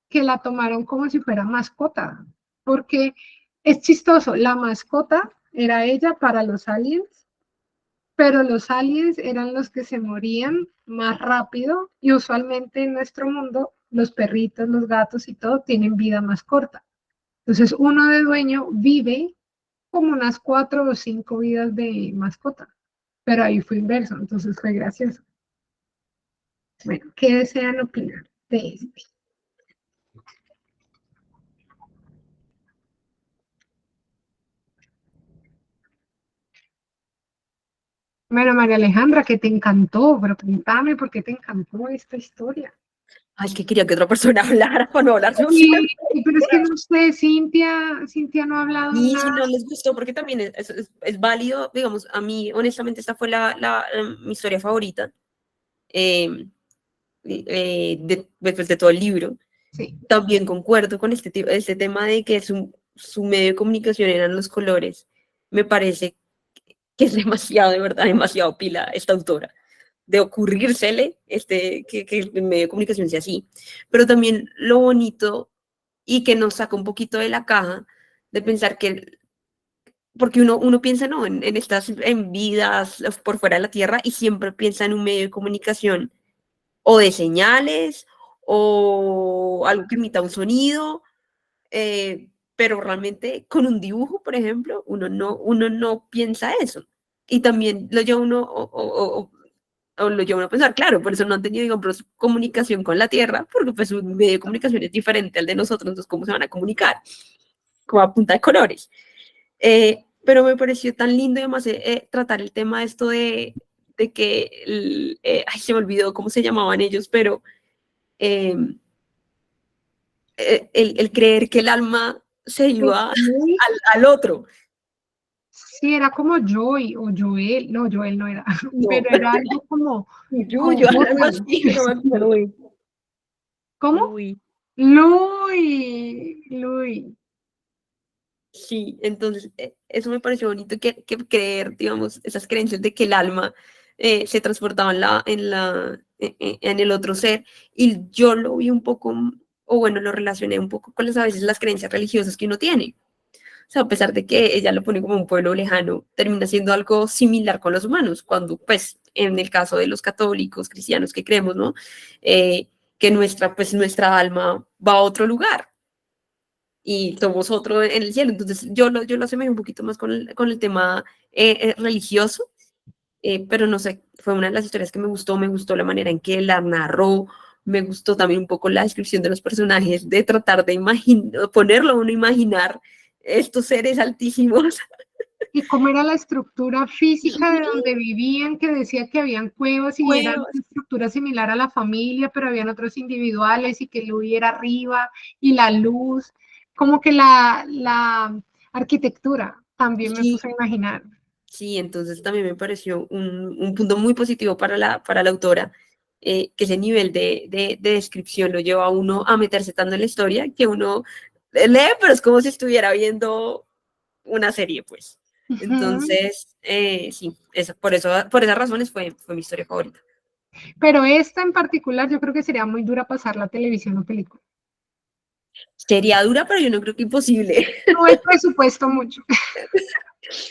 A: que la tomaron como si fuera mascota, porque es chistoso, la mascota era ella para los aliens, pero los aliens eran los que se morían más rápido y usualmente en nuestro mundo los perritos, los gatos y todo tienen vida más corta. Entonces uno de dueño vive como unas 4 o 5 vidas de mascota, pero ahí fue inverso, entonces fue gracioso. Bueno, ¿qué desean opinar de este? Bueno, María Alejandra, que te encantó, pero contame por qué te encantó esta historia.
B: Ay, que quería que otra persona hablara para no hablar yo
A: Sí,
B: siempre.
A: pero es que no sé, Cintia no ha hablado
B: Y si
A: nada.
B: no les gustó, porque también es válido, digamos, a mí, honestamente, esta fue mi historia favorita eh, después de todo el libro.
A: Sí,
B: También concuerdo con este tema de que su medio de comunicación eran los colores. Me parece que es demasiado, de verdad, demasiado pila esta autora, de ocurrírsele que el medio de comunicación sea así. Pero también lo bonito y que nos saca un poquito de la caja de pensar que, porque uno piensa, no, en vidas por fuera de la Tierra y siempre piensa en un medio de comunicación o de señales o algo que emita un sonido, pero realmente con un dibujo, por ejemplo, uno no piensa eso. Y también lo lleva uno, o lo lleva uno a pensar, claro, por eso no han tenido, digamos, comunicación con la Tierra, porque pues un medio de comunicación es diferente al de nosotros, entonces, ¿cómo se van a comunicar? Como a punta de colores. Pero me pareció tan lindo, además, tratar el tema de esto de que, ay, se me olvidó cómo se llamaban ellos, pero eh, el creer que el alma se iba
A: Sí,
B: al otro.
A: sí, era como Joy o Joel, no, Joel no era,
B: No,
A: pero era algo como
B: Yuyo, algo
A: J.
B: así, no me acuerdo.
C: Louis,
A: ¿Cómo?
C: Louis.
A: Louis.
B: Sí, entonces eso me pareció bonito que creer, digamos, esas creencias de que el alma se transportaba en el otro ser, y yo lo vi un poco, o bueno, lo relacioné un poco con a veces las creencias religiosas que uno tiene. O sea, a pesar de que ella lo pone como un pueblo lejano, termina siendo algo similar con los humanos, cuando pues en el caso de los católicos, cristianos que creemos, ¿no? Que nuestra alma va a otro lugar y somos otro en el cielo. Entonces yo lo asemejo un poquito más con el tema religioso, pero no sé, fue una de las historias que me gustó la manera en que la narró, me gustó también un poco la descripción de los personajes, de tratar de ponerlo a uno a imaginar estos seres altísimos.
A: Y cómo era la estructura física de donde vivían, que decía que habían cuevas y eran
B: Cuevas.
A: una estructura similar a la familia, pero habían otros individuales y que Louis era arriba y la luz, como que la arquitectura también me
B: Sí,
A: puse a imaginar.
B: sí, entonces también me pareció un punto muy positivo para la autora, que ese nivel de descripción lo lleva a uno a meterse tanto en la historia que uno lee, pero es como si estuviera viendo una serie, pues.
A: Ujú.
B: Entonces, sí, por esas razones fue mi historia favorita.
A: Pero esta en particular yo creo que sería muy dura pasar la televisión o película.
B: Sería dura, pero yo no creo que imposible.
A: No hay presupuesto mucho,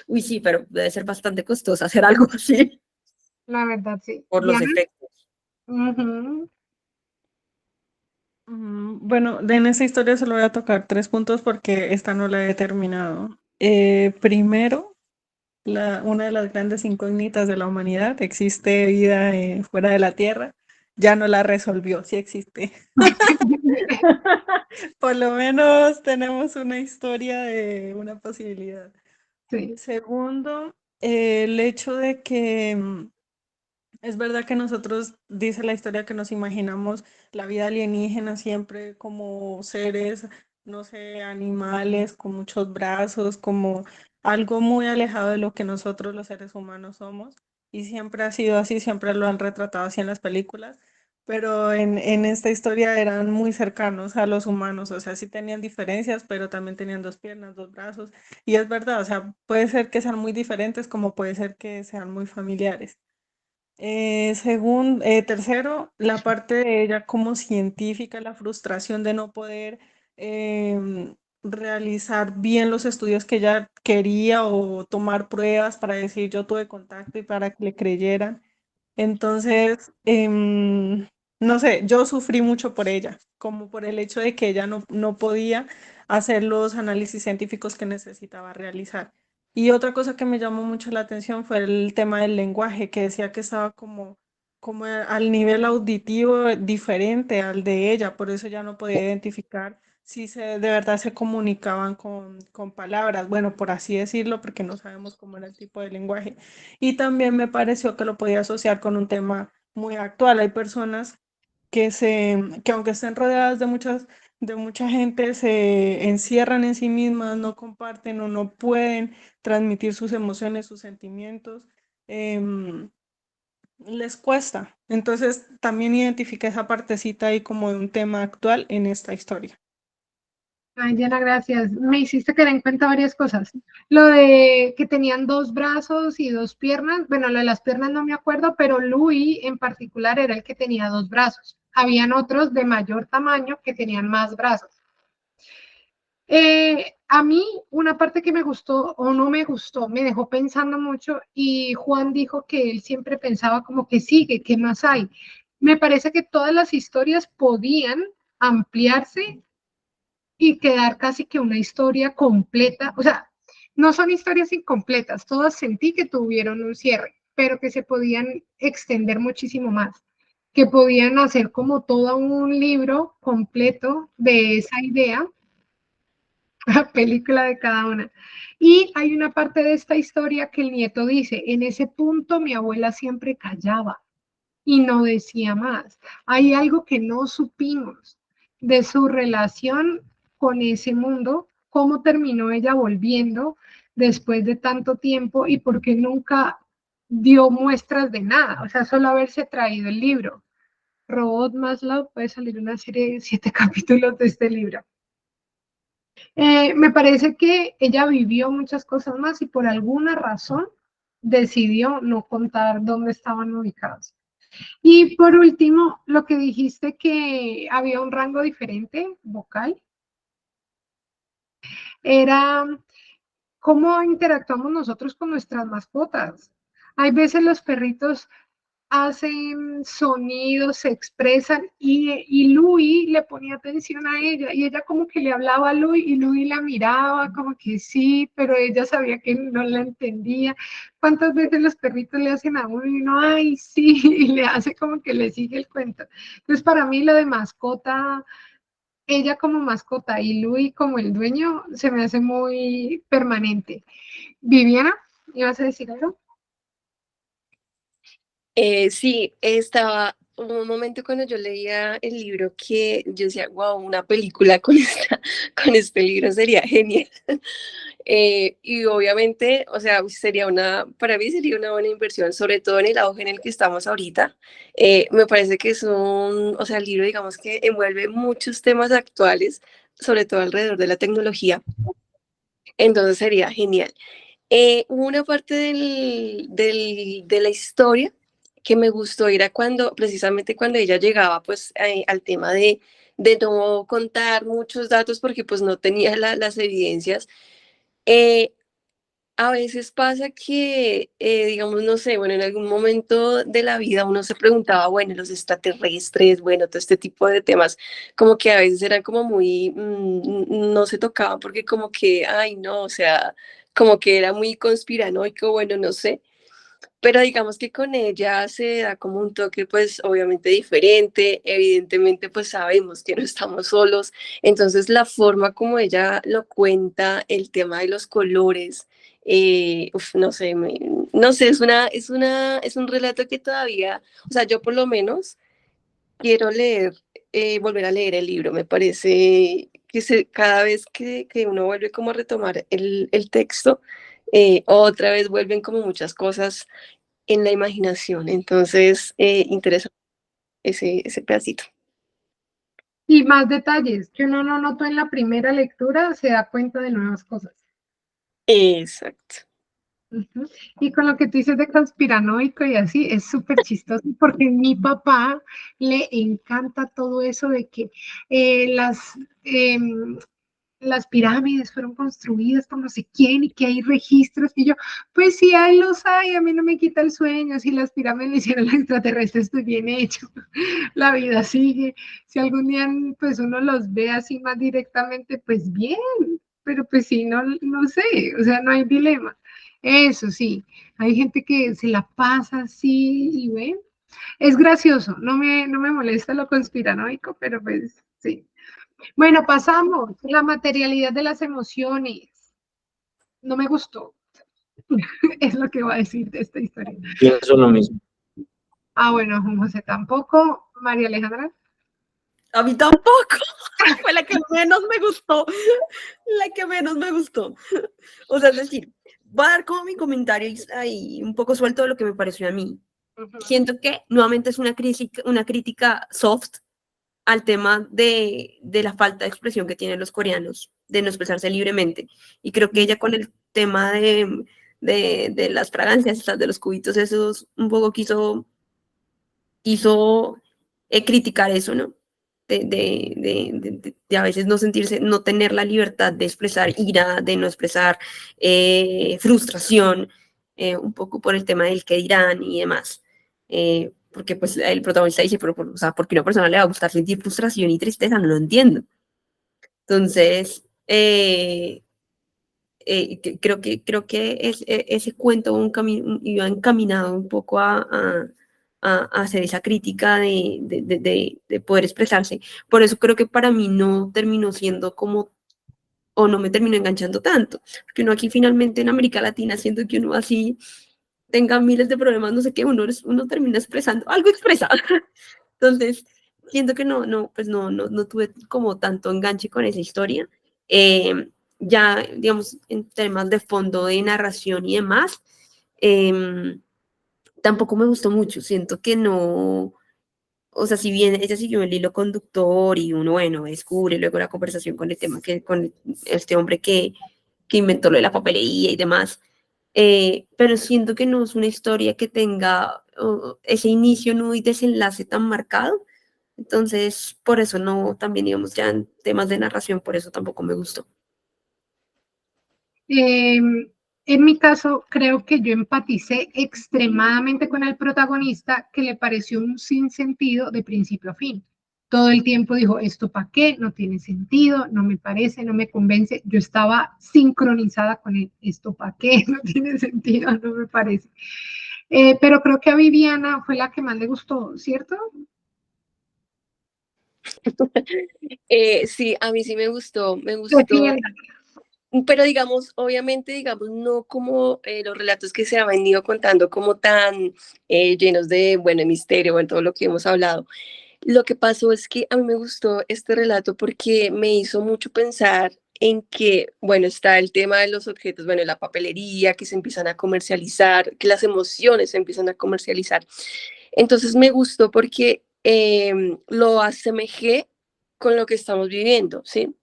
B: Uy, sí, pero debe ser bastante costoso hacer algo así
A: la verdad, sí.
B: por los
A: Diana.
B: efectos.
A: Ujú.
C: Bueno, en esta historia solo voy a tocar 3 puntos porque esta no la he terminado. Primero, una de las grandes incógnitas de la humanidad, ¿existe vida fuera de la Tierra? Ya no la resolvió, sí existe. Por lo menos tenemos una historia de una posibilidad.
A: Sí.
C: Segundo, el hecho de que es verdad que nosotros, dice la historia, que nos imaginamos la vida alienígena siempre como seres, no sé, animales con muchos brazos, como algo muy alejado de lo que nosotros los seres humanos somos. Y siempre ha sido así, siempre lo han retratado así en las películas, pero en esta historia eran muy cercanos a los humanos, o sea, sí tenían diferencias, pero también tenían 2 piernas, 2 brazos. Y es verdad, o sea, puede ser que sean muy diferentes como puede ser que sean muy familiares. Tercero, la parte de ella como científica, la frustración de no poder realizar bien los estudios que ella quería o tomar pruebas para decir yo tuve contacto y para que le creyeran. Entonces, no sé, yo sufrí mucho por ella, como por el hecho de que ella no podía hacer los análisis científicos que necesitaba realizar. Y otra cosa que me llamó mucho la atención fue el tema del lenguaje, que decía que estaba como al nivel auditivo diferente al de ella, por eso ya no podía identificar si de verdad se comunicaban con palabras, bueno, por así decirlo, porque no sabemos cómo era el tipo de lenguaje. Y también me pareció que lo podía asociar con un tema muy actual. Hay personas que aunque estén rodeadas de mucha gente, se encierran en sí mismas, no comparten o no pueden transmitir sus emociones, sus sentimientos, em, les cuesta. Entonces también identifiqué esa partecita ahí como de un tema actual en esta historia.
A: Ay, Diana, gracias. Me hiciste tener en cuenta varias cosas. Lo de que tenían 2 brazos y 2 piernas. Bueno, lo de las piernas no me acuerdo, pero Louis en particular era el que tenía 2 brazos. Habían otros de mayor tamaño que tenían más brazos. A mí, una parte que me gustó o no me gustó, me dejó pensando mucho y Juan dijo que él siempre pensaba como que sigue, ¿qué más hay? Me parece que todas las historias podían ampliarse y quedar casi que una historia completa, o sea, no son historias incompletas, todas sentí que tuvieron un cierre, pero que se podían extender muchísimo más, que podían hacer como todo un libro completo de esa idea la película de cada una. Y hay una parte de esta historia que el nieto dice, en ese punto mi abuela siempre callaba y no decía más. Hay algo que no supimos de su relación con ese mundo, cómo terminó ella volviendo después de tanto tiempo y por qué nunca dio muestras de nada, o sea, solo haberse traído el libro. Robot Maslow, puede salir una serie de 7 capítulos de este libro. Me parece que ella vivió muchas cosas más y por alguna razón decidió no contar dónde estaban ubicados. Y por último, lo que dijiste que había un rango diferente vocal, era cómo interactuamos nosotros con nuestras mascotas. Hay veces los perritos hacen sonidos, se expresan y Louis le ponía atención a ella y ella como que le hablaba a Louis y Louis la miraba como que sí, pero ella sabía que no la entendía. ¿Cuántas veces los perritos le hacen a uno y uno, ay, sí, y le hace como que le sigue el cuento? Entonces para mí lo de mascota, ella como mascota y Louis como el dueño se me hace muy permanente. Viviana, ¿ibas a decir algo?
D: Sí, estaba un momento cuando yo leía el libro que yo decía, wow, una película con, con este libro sería genial. Y obviamente, o sea, sería para mí sería una buena inversión, sobre todo en el auge en el que estamos ahorita. Me parece que es o sea, el libro, digamos que envuelve muchos temas actuales, sobre todo alrededor de la tecnología. Entonces sería genial. Hubo una parte de la historia que me gustó, era precisamente cuando ella llegaba pues al tema de no contar muchos datos porque pues no tenía las evidencias. Eh, a veces pasa que, digamos, no sé, bueno, en algún momento de la vida uno se preguntaba, bueno, los extraterrestres, bueno, todo este tipo de temas, como que a veces eran como muy, no se tocaban porque como que, ay, no, o sea, como que era muy conspiranoico, bueno, no sé, pero digamos que con ella se da como un toque, pues obviamente diferente, evidentemente pues sabemos que no estamos solos, entonces la forma como ella lo cuenta, el tema de los colores, no sé, no sé, es un relato que todavía, o sea, yo por lo menos quiero leer, volver a leer el libro, me parece que cada vez que uno vuelve como a retomar el texto, otra vez vuelven como muchas cosas en la imaginación. Entonces, interesante ese pedacito.
A: Y más detalles que uno no notó en la primera lectura, se da cuenta de nuevas cosas.
D: Exacto.
A: Ujú. Y con lo que tú dices de conspiranoico y así, es súper chistoso porque mi papá le encanta todo eso de que eh, las, eh, las pirámides fueron construidas por no sé quién y que hay registros. Y yo, pues sí, ahí los hay, a mí no me quita el sueño. Si las pirámides lo hicieron los extraterrestres, estoy bien hecho. La vida sigue. Si algún día pues uno los ve así más directamente, pues bien. Pero pues sí, no, no sé, o sea, no hay dilema. Eso sí, hay gente que se la pasa así y ve. Es gracioso, no me molesta lo conspiranoico, pero pues sí. Bueno, pasamos. La materialidad de las emociones. No me gustó. Es lo que voy a decir de esta historia.
E: Pienso lo mismo.
A: Ah, bueno, Juan José tampoco. María Alejandra.
B: A mí tampoco. Fue la que menos me gustó. La que menos me gustó. O sea, es decir, voy a dar como mi comentario ahí un poco suelto de lo que me pareció a mí. Siento que nuevamente es una crítica soft al tema de la falta de expresión que tienen los coreanos, de no expresarse libremente. Y creo que ella con el tema de las fragancias, de los cubitos, esos un poco quiso criticar eso, ¿no? De a veces no sentirse, no tener la libertad de expresar ira, de no expresar frustración, un poco por el tema del qué dirán y demás. Porque pues el protagonista dice, pero, o sea, ¿por qué a una persona le va a gustar sentir frustración y tristeza? No lo entiendo. Entonces, creo que ese cuento iba encaminado un poco a hacer esa crítica de poder expresarse. Por eso creo que para mí no terminó siendo como o no me terminó enganchando tanto, porque uno aquí finalmente en América Latina, siento que uno así tenga miles de problemas, no sé qué, uno termina expresando, algo expresa. Entonces, siento que no tuve como tanto enganche con esa historia. Ya, digamos, en temas de fondo de narración y demás, tampoco me gustó mucho. Siento que no, o sea, si bien ella siguió el hilo conductor y uno, bueno, descubre luego la conversación con el tema con este hombre que inventó lo de la papelería y demás, pero siento que no es una historia que tenga ese inicio, nudo y desenlace tan marcado. Entonces, por eso no, también digamos ya en temas de narración, por eso tampoco me gustó.
A: En mi caso, creo que yo empaticé extremadamente con el protagonista, que le pareció un sinsentido de principio a fin. Todo el tiempo dijo, ¿esto para qué? No tiene sentido, no me parece, no me convence. Yo estaba sincronizada con él, ¿esto para qué? No tiene sentido, no me parece. Pero creo que a Viviana fue la que más le gustó, ¿cierto?
D: Sí, a mí sí me gustó,
A: Defienda.
D: pero digamos, obviamente, digamos, no como los relatos que se han venido contando como tan llenos de, bueno, misterio, en todo lo que hemos hablado. Lo que pasó es que a mí me gustó este relato porque me hizo mucho pensar en que, bueno, está el tema de los objetos, bueno, la papelería, que se empiezan a comercializar, que las emociones se empiezan a comercializar. Entonces me gustó porque lo asemejé con lo que estamos viviendo, ¿sí?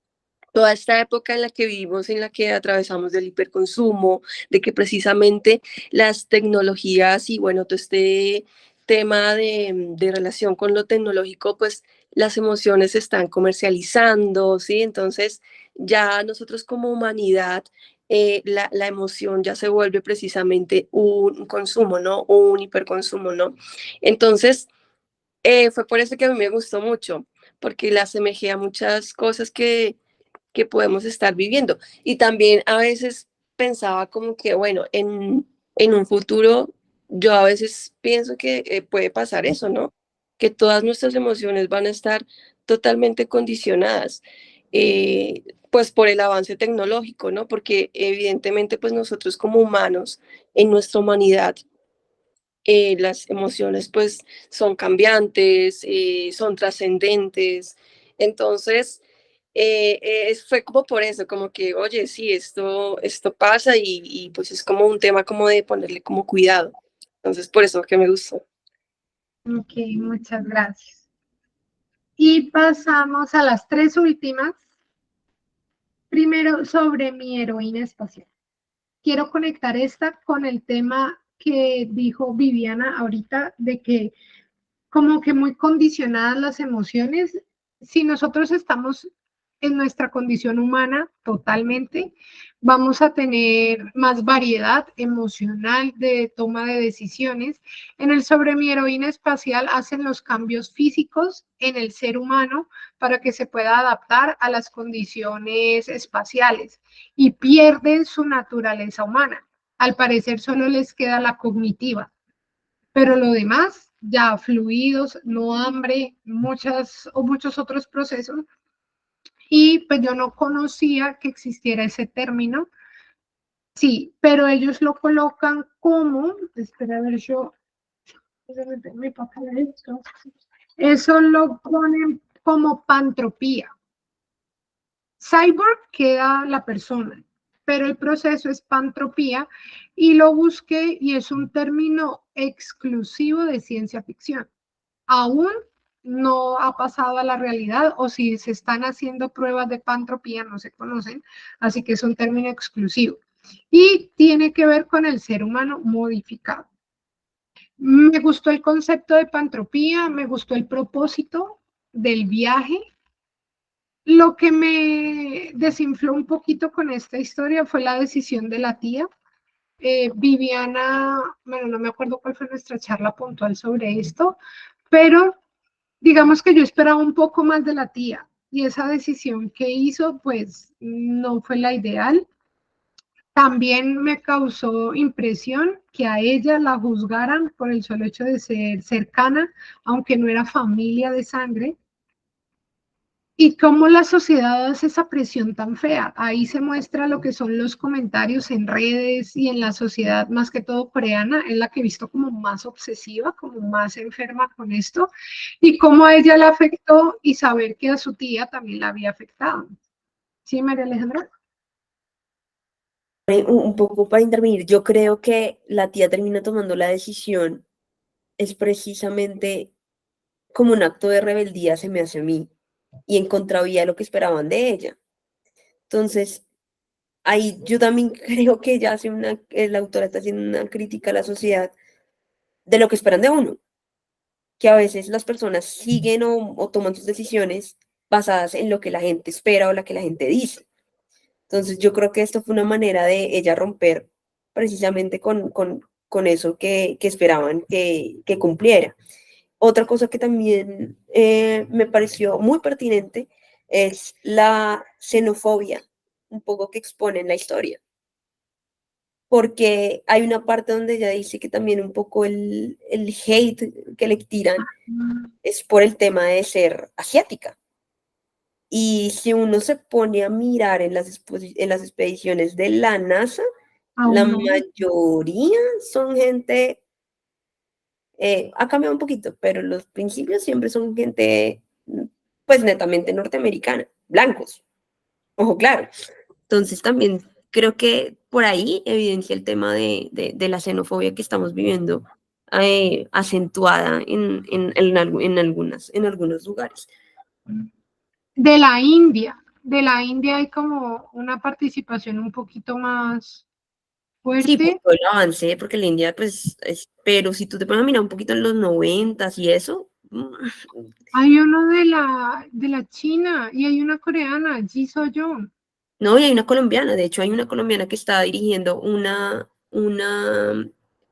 D: Toda esta época en la que vivimos, en la que atravesamos del hiperconsumo, de que precisamente las tecnologías y bueno, todo este tema de relación con lo tecnológico, pues las emociones se están comercializando, ¿sí? Entonces ya nosotros como humanidad, la emoción ya se vuelve precisamente un consumo, ¿no? Un hiperconsumo, ¿no? Entonces, fue por eso que a mí me gustó mucho, porque la asemejé a muchas cosas que podemos estar viviendo. Y también a veces pensaba como que, bueno, en un futuro yo a veces pienso que puede pasar eso, ¿no? Que todas nuestras emociones van a estar totalmente condicionadas, pues por el avance tecnológico, ¿no? Porque evidentemente pues nosotros como humanos, en nuestra humanidad, las emociones pues son cambiantes, son trascendentes. Entonces, fue como por eso, como que, oye, sí, esto pasa y pues es como un tema como de ponerle como cuidado. Entonces, por eso que me gustó.
A: Ok, muchas gracias. Y pasamos a las tres últimas. Primero, sobre mi heroína espacial. Quiero conectar esta con el tema que dijo Viviana ahorita, de que como que muy condicionadas las emociones. Si nosotros estamos en nuestra condición humana totalmente, vamos a tener más variedad emocional de toma de decisiones. En el Sobre mi heroína espacial hacen los cambios físicos en el ser humano para que se pueda adaptar a las condiciones espaciales y pierden su naturaleza humana. Al parecer solo les queda la cognitiva, pero lo demás, ya fluidos, no hambre, muchos otros procesos. Y pues yo no conocía que existiera ese término. Sí, pero ellos lo colocan como, espera a ver, mi papel, eso lo ponen como pantropía. Cyborg queda la persona, pero el proceso es pantropía y lo busqué y es un término exclusivo de ciencia ficción. Aún no ha pasado a la realidad, o si se están haciendo pruebas de pantropía no se conocen, así que es un término exclusivo. Y tiene que ver con el ser humano modificado. Me gustó el concepto de pantropía, me gustó el propósito del viaje. Lo que me desinfló un poquito con esta historia fue la decisión de la tía. Viviana, bueno, no me acuerdo cuál fue nuestra charla puntual sobre esto, pero digamos que yo esperaba un poco más de la tía y esa decisión que hizo, pues no fue la ideal. También me causó impresión que a ella la juzgaran por el solo hecho de ser cercana, aunque no era familia de sangre. y cómo la sociedad hace esa presión tan fea. Ahí se muestra lo que son los comentarios en redes y en la sociedad, más que todo coreana, es la que he visto como más obsesiva, como más enferma con esto, y cómo a ella le afectó y saber que a su tía también la había afectado. ¿Sí, María Alejandra?
B: Un poco para intervenir, yo creo que la tía termina tomando la decisión, es precisamente como un acto de rebeldía, se me hace a mí, y en contravía de lo que esperaban de ella. Entonces, ahí yo también creo que ella hace la autora está haciendo una crítica a la sociedad de lo que esperan de uno, que a veces las personas siguen o toman sus decisiones basadas en lo que la gente espera o lo que la gente dice. Entonces yo creo que esto fue una manera de ella romper precisamente con eso que esperaban que cumpliera. Otra cosa que también me pareció muy pertinente es la xenofobia, un poco que expone en la historia, porque hay una parte donde ella dice que también un poco el hate que le tiran es por el tema de ser asiática. Y si uno se pone a mirar en en las expediciones de la NASA, la
A: Aún no.
B: mayoría son gente, ha cambiado un poquito, pero los principios siempre son gente, pues netamente norteamericana, blancos, ojo claro. Entonces también creo que por ahí evidencia el tema de la xenofobia que estamos viviendo, acentuada en algunos lugares.
A: De la India hay como una participación un poquito más
B: Sí, por
A: fuerte.
B: todo el avance, porque la India, pues, pero si tú te pones a mirar un poquito en los 90s y eso,
A: Hay uno de la China y hay una coreana, Ji So-yeon.
B: no, y hay una colombiana, de hecho hay una colombiana que está dirigiendo una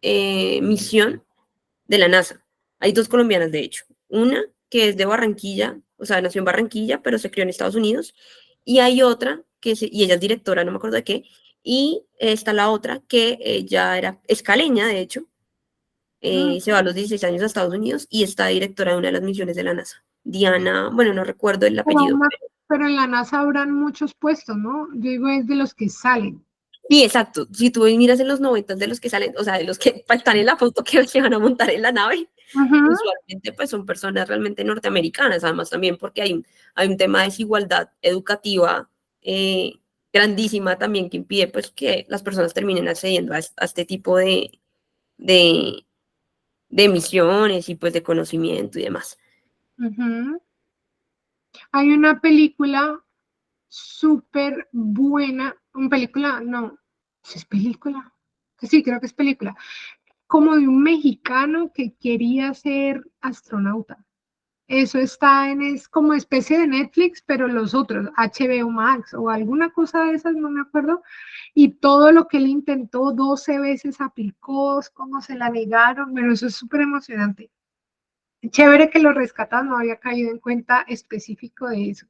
B: misión de la NASA. Hay dos colombianas, de hecho. Una que es de Barranquilla, o sea, nació en Barranquilla, pero se crió en Estados Unidos. Y hay otra, y ella es directora, no me acuerdo de qué. Y está la otra, que ella es caleña, de hecho. Se va a los 16 años a Estados Unidos y está directora de una de las misiones de la NASA. Diana, bueno, no recuerdo el apellido.
A: Pero en la NASA habrán muchos puestos, ¿no? Yo digo, es de los que salen.
B: Sí, exacto. Si tú miras en los 90 de los que salen, o sea, de los que están en la foto que se van a montar en la nave, usualmente pues son personas realmente norteamericanas, además también porque hay un tema de desigualdad educativa grandísima también que impide pues que las personas terminen accediendo a este tipo de, de misiones y pues de conocimiento y demás.
A: Hay una película súper buena, una película, no, ¿es película? Sí, creo que es película, como de un mexicano que quería ser astronauta. Eso está es como especie de Netflix, pero los otros, HBO Max o alguna cosa de esas, no me acuerdo. Y todo lo que él intentó 12 veces aplicó, cómo se la negaron, pero eso es súper emocionante. Chévere que lo rescatan, no había caído en cuenta específico de eso.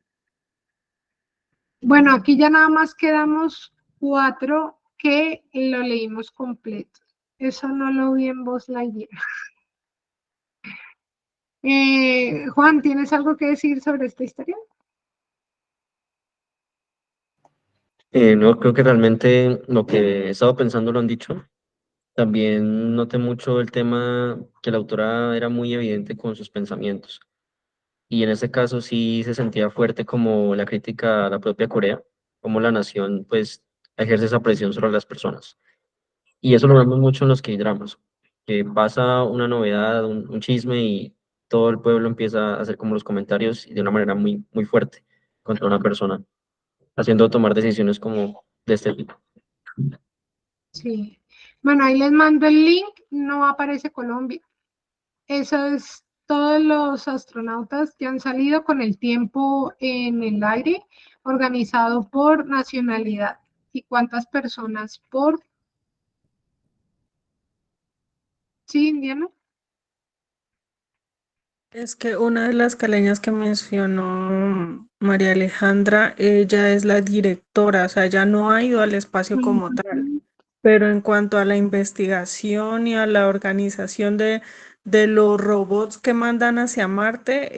A: Bueno, aquí ya nada más quedamos 4 que lo leímos completo. Eso no lo vi en Voz Lightyear. Juan, ¿tienes algo que decir sobre esta historia?
E: No, creo que realmente lo que he estado pensando lo han dicho. También noté mucho el tema que la autora era muy evidente con sus pensamientos. Y en este caso sí se sentía fuerte como la crítica a la propia Corea, como la nación pues ejerce esa presión sobre las personas. Y eso lo vemos mucho en los K-dramas, que pasa una novedad, un chisme y todo el pueblo empieza a hacer como los comentarios y de una manera muy, muy fuerte contra una persona, haciendo tomar decisiones como de este tipo.
A: Sí. Bueno, ahí les mando el link, no aparece Colombia. Eso es todos los astronautas que han salido con el tiempo en el aire, organizado por nacionalidad. ¿Y cuántas personas por? Sí, Indiana.
C: Es que una de las caleñas que mencionó María Alejandra, ella es la directora, o sea, ella no ha ido al espacio como tal, pero en cuanto a la investigación y a la organización de de los robots que mandan hacia Marte.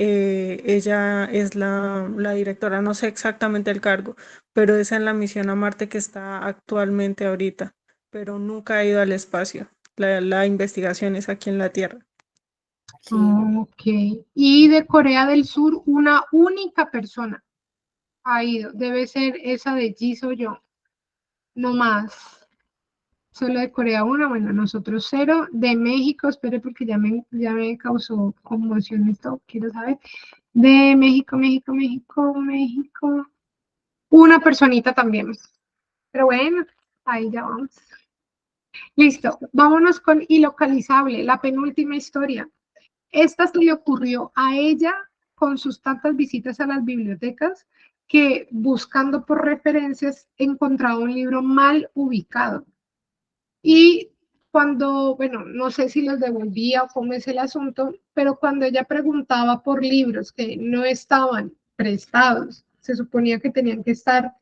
C: Ella es la directora, no sé exactamente el cargo, pero es en la misión a Marte que está actualmente ahorita, pero nunca ha ido al espacio. La investigación es aquí en la Tierra.
B: Sí.
A: Ok. Y de Corea del Sur, una única persona ha ido. Debe ser esa de Ji Yo. No más. Solo de Corea una, bueno, nosotros cero. De México, espere porque ya me causó conmoción esto, quiero saber. De México, México, México, México. Una personita también. Pero bueno, ahí ya vamos. Listo, vámonos con Ilocalizable, la penúltima historia. Esta se le ocurrió a ella con sus tantas visitas a las bibliotecas que buscando por referencias encontraba un libro mal ubicado. Y cuando, bueno, no sé si los devolvía o cómo es el asunto, pero cuando ella preguntaba por libros que no estaban prestados, se suponía que tenían que estar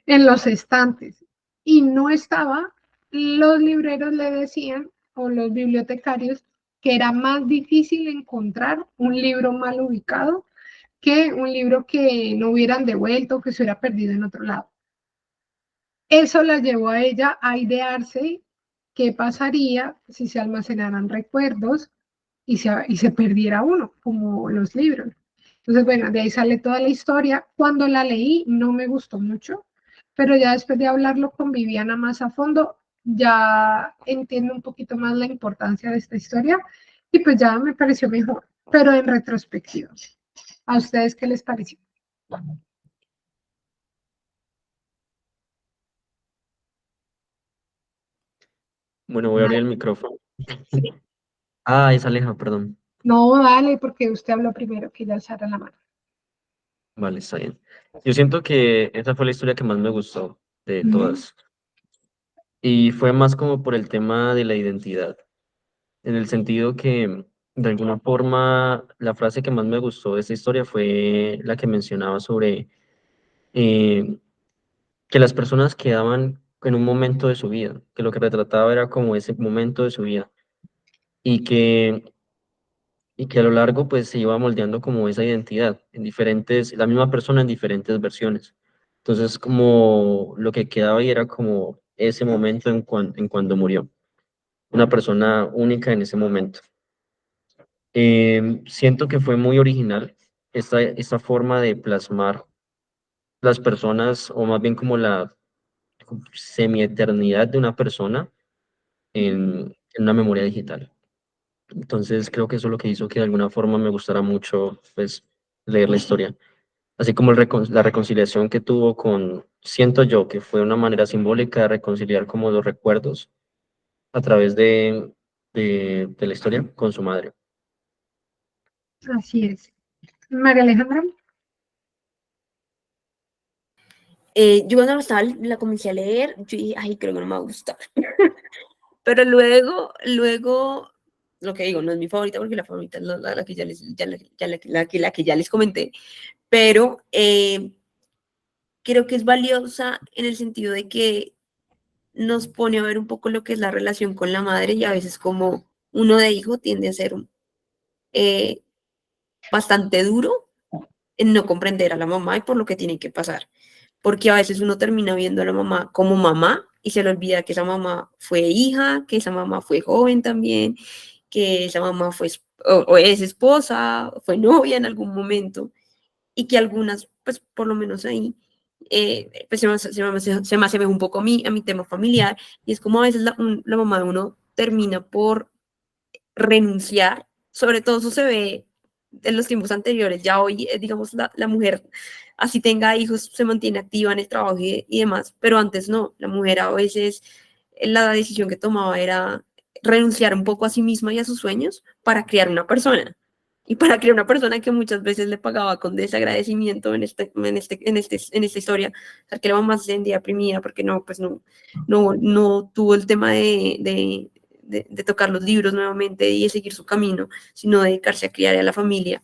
A: en los estantes y no estaba, los libreros le decían, o los bibliotecarios, que era más difícil encontrar un libro mal ubicado que un libro que no hubieran devuelto o que se hubiera perdido en otro lado. Eso la llevó a ella a idearse qué pasaría si se almacenaran recuerdos y se perdiera uno, como los libros. Entonces, bueno, de ahí sale toda la historia. Cuando la leí no me gustó mucho, pero ya después de hablarlo con Viviana más a fondo, ya entiendo un poquito más la importancia de esta historia y pues ya me pareció mejor, pero en retrospectiva. ¿A ustedes qué les pareció?
E: Bueno, voy a abrir el micrófono. Ah, es Aleja, perdón.
A: No, dale, porque usted habló primero, que ya alzara la mano.
E: Vale, está bien. Yo siento que esa fue la historia que más me gustó de
A: Mm.
E: todas. Y fue más como por el tema de la identidad, en el sentido que, de alguna forma, la frase que más me gustó de esta historia fue la que mencionaba sobre eh, que las personas quedaban en un momento de su vida, que lo que retrataba era como ese momento de su vida, y que a lo largo pues se iba moldeando como esa identidad, en diferentes, la misma persona en diferentes versiones. Entonces como lo que quedaba ahí era como ese momento en cuando murió, una persona única en ese momento. Siento que fue muy original esta forma de plasmar las personas, o más bien como la semieternidad de una persona en una memoria digital. Entonces creo que eso es lo que hizo que de alguna forma me gustara mucho pues, leer la historia. Así como la reconciliación que tuvo con, siento yo, que fue una manera simbólica de reconciliar como los recuerdos a través de la historia con su madre.
A: Así es. María Alejandra.
B: Yo cuando la comencé a leer, yo dije, ay, creo que no me va a gustar. Pero luego, lo que digo, no es mi favorita porque la favorita es la que la que ya les comenté, pero creo que es valiosa en el sentido de que nos pone a ver un poco lo que es la relación con la madre y a veces como uno de hijo tiende a ser eh, bastante duro en no comprender a la mamá y por lo que tiene que pasar. Porque a veces uno termina viendo a la mamá como mamá y se le olvida que esa mamá fue hija, que esa mamá fue joven también, que esa mamá fue o es esposa, fue novia en algún momento y que algunas, pues por lo menos ahí, pues se me asemeja un poco a mi tema familiar y es como a veces la mamá de uno termina por renunciar, sobre todo eso se ve en los tiempos anteriores, ya hoy, digamos, la mujer, así tenga hijos, se mantiene activa en el trabajo y demás, pero antes no, la mujer a veces la decisión que tomaba era renunciar un poco a sí misma y a sus sueños para crear una persona. Y para crear una persona que muchas veces le pagaba con desagradecimiento en esta historia, o sea, que la mamá se sentía deprimida porque no, pues no tuvo el tema de tocar los libros nuevamente y de seguir su camino, sino dedicarse a criar a la familia.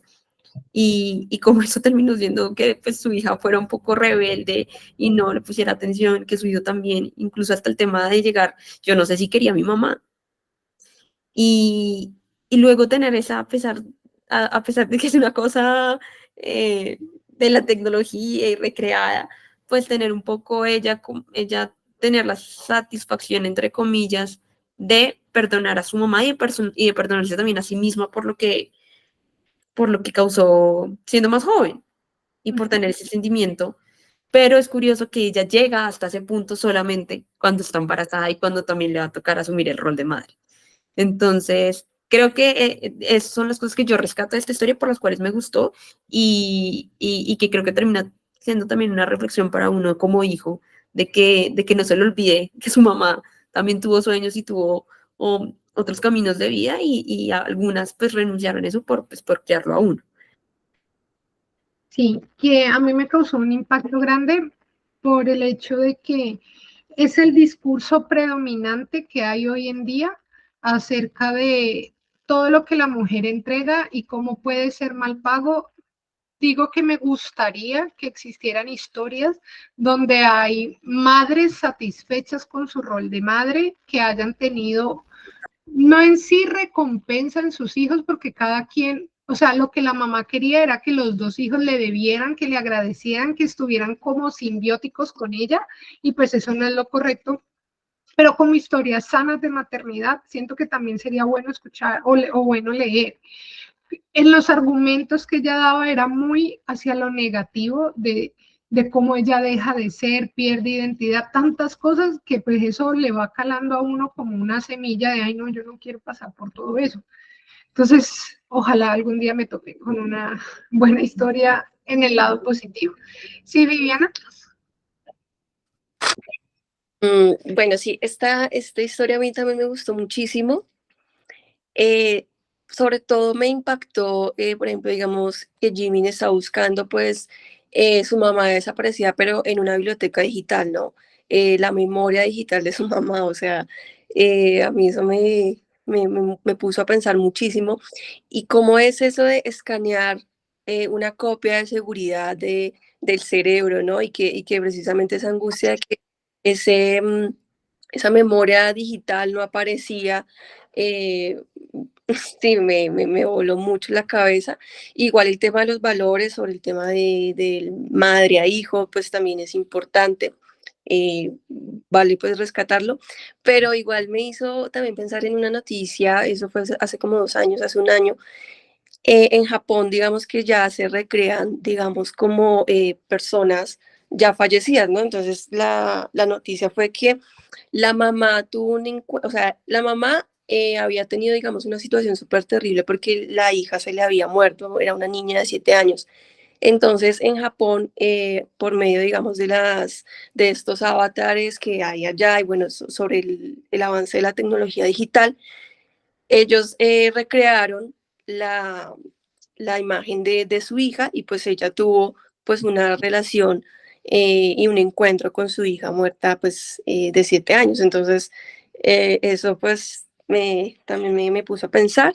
B: Y como eso terminó siendo que pues, su hija fuera un poco rebelde y no le pusiera atención, que su hijo también, incluso hasta el tema de llegar, yo no sé si quería a mi mamá. Y, y luego tener esa, a pesar de que es una cosa de la tecnología y recreada, pues tener un poco ella tener la satisfacción, entre comillas, de perdonar a su mamá y de perdonarse también a sí misma por lo que causó siendo más joven y por tener ese sentimiento. Pero es curioso que ella llega hasta ese punto solamente cuando está embarazada y cuando también le va a tocar asumir el rol de madre. Entonces, creo que esas son las cosas que yo rescato de esta historia por las cuales me gustó y que creo que termina siendo también una reflexión para uno como hijo, de que no se le olvide que su mamá también tuvo sueños y tuvo otros caminos de vida y algunas pues renunciaron a eso pues, por criarlo a uno.
A: Sí, que a mí me causó un impacto grande por el hecho de que es el discurso predominante que hay hoy en día acerca de todo lo que la mujer entrega y cómo puede ser mal pago. Digo que me gustaría que existieran historias donde hay madres satisfechas con su rol de madre, que hayan tenido no en sí recompensan sus hijos porque cada quien, o sea, lo que la mamá quería era que los dos hijos le debieran, que le agradecieran, que estuvieran como simbióticos con ella y pues eso no es lo correcto. Pero como historias sanas de maternidad, siento que también sería bueno escuchar o bueno leer. En los argumentos que ella daba era muy hacia lo negativo de cómo ella deja de ser, pierde identidad, tantas cosas que pues eso le va calando a uno como una semilla de, ay no, yo no quiero pasar por todo eso. Entonces, ojalá algún día me toque con una buena historia en el lado positivo. Sí, Viviana.
D: Bueno, sí, esta historia a mí también me gustó muchísimo. Sobre todo me impactó, por ejemplo, digamos que Jimmy está buscando pues su mamá desaparecida, pero en una biblioteca digital, ¿no? La memoria digital de su mamá, o sea, a mí eso me puso a pensar muchísimo. Y cómo es eso de escanear una copia de seguridad del cerebro, ¿no? Y que precisamente esa angustia de que ese, esa memoria digital no aparecía. eh, Sí, me voló mucho la cabeza. Igual el tema de los valores, sobre el tema de madre a hijo, pues también es importante. eh, vale, pues rescatarlo. Pero igual me hizo también pensar en una noticia, eso fue hace como 2 años, hace un año. En Japón, digamos que ya se recrean, digamos, como personas ya fallecidas, ¿no? Entonces la noticia fue que la mamá tuvo o sea, la mamá había tenido, digamos, una situación súper terrible porque la hija se le había muerto, era una niña de 7 años. Entonces, en Japón, por medio, digamos, de estos avatares que hay allá y bueno, sobre el avance de la tecnología digital, ellos recrearon la, la imagen de su hija y pues ella tuvo pues una relación y un encuentro con su hija muerta pues de 7 años. Entonces, eso pues también me puso a pensar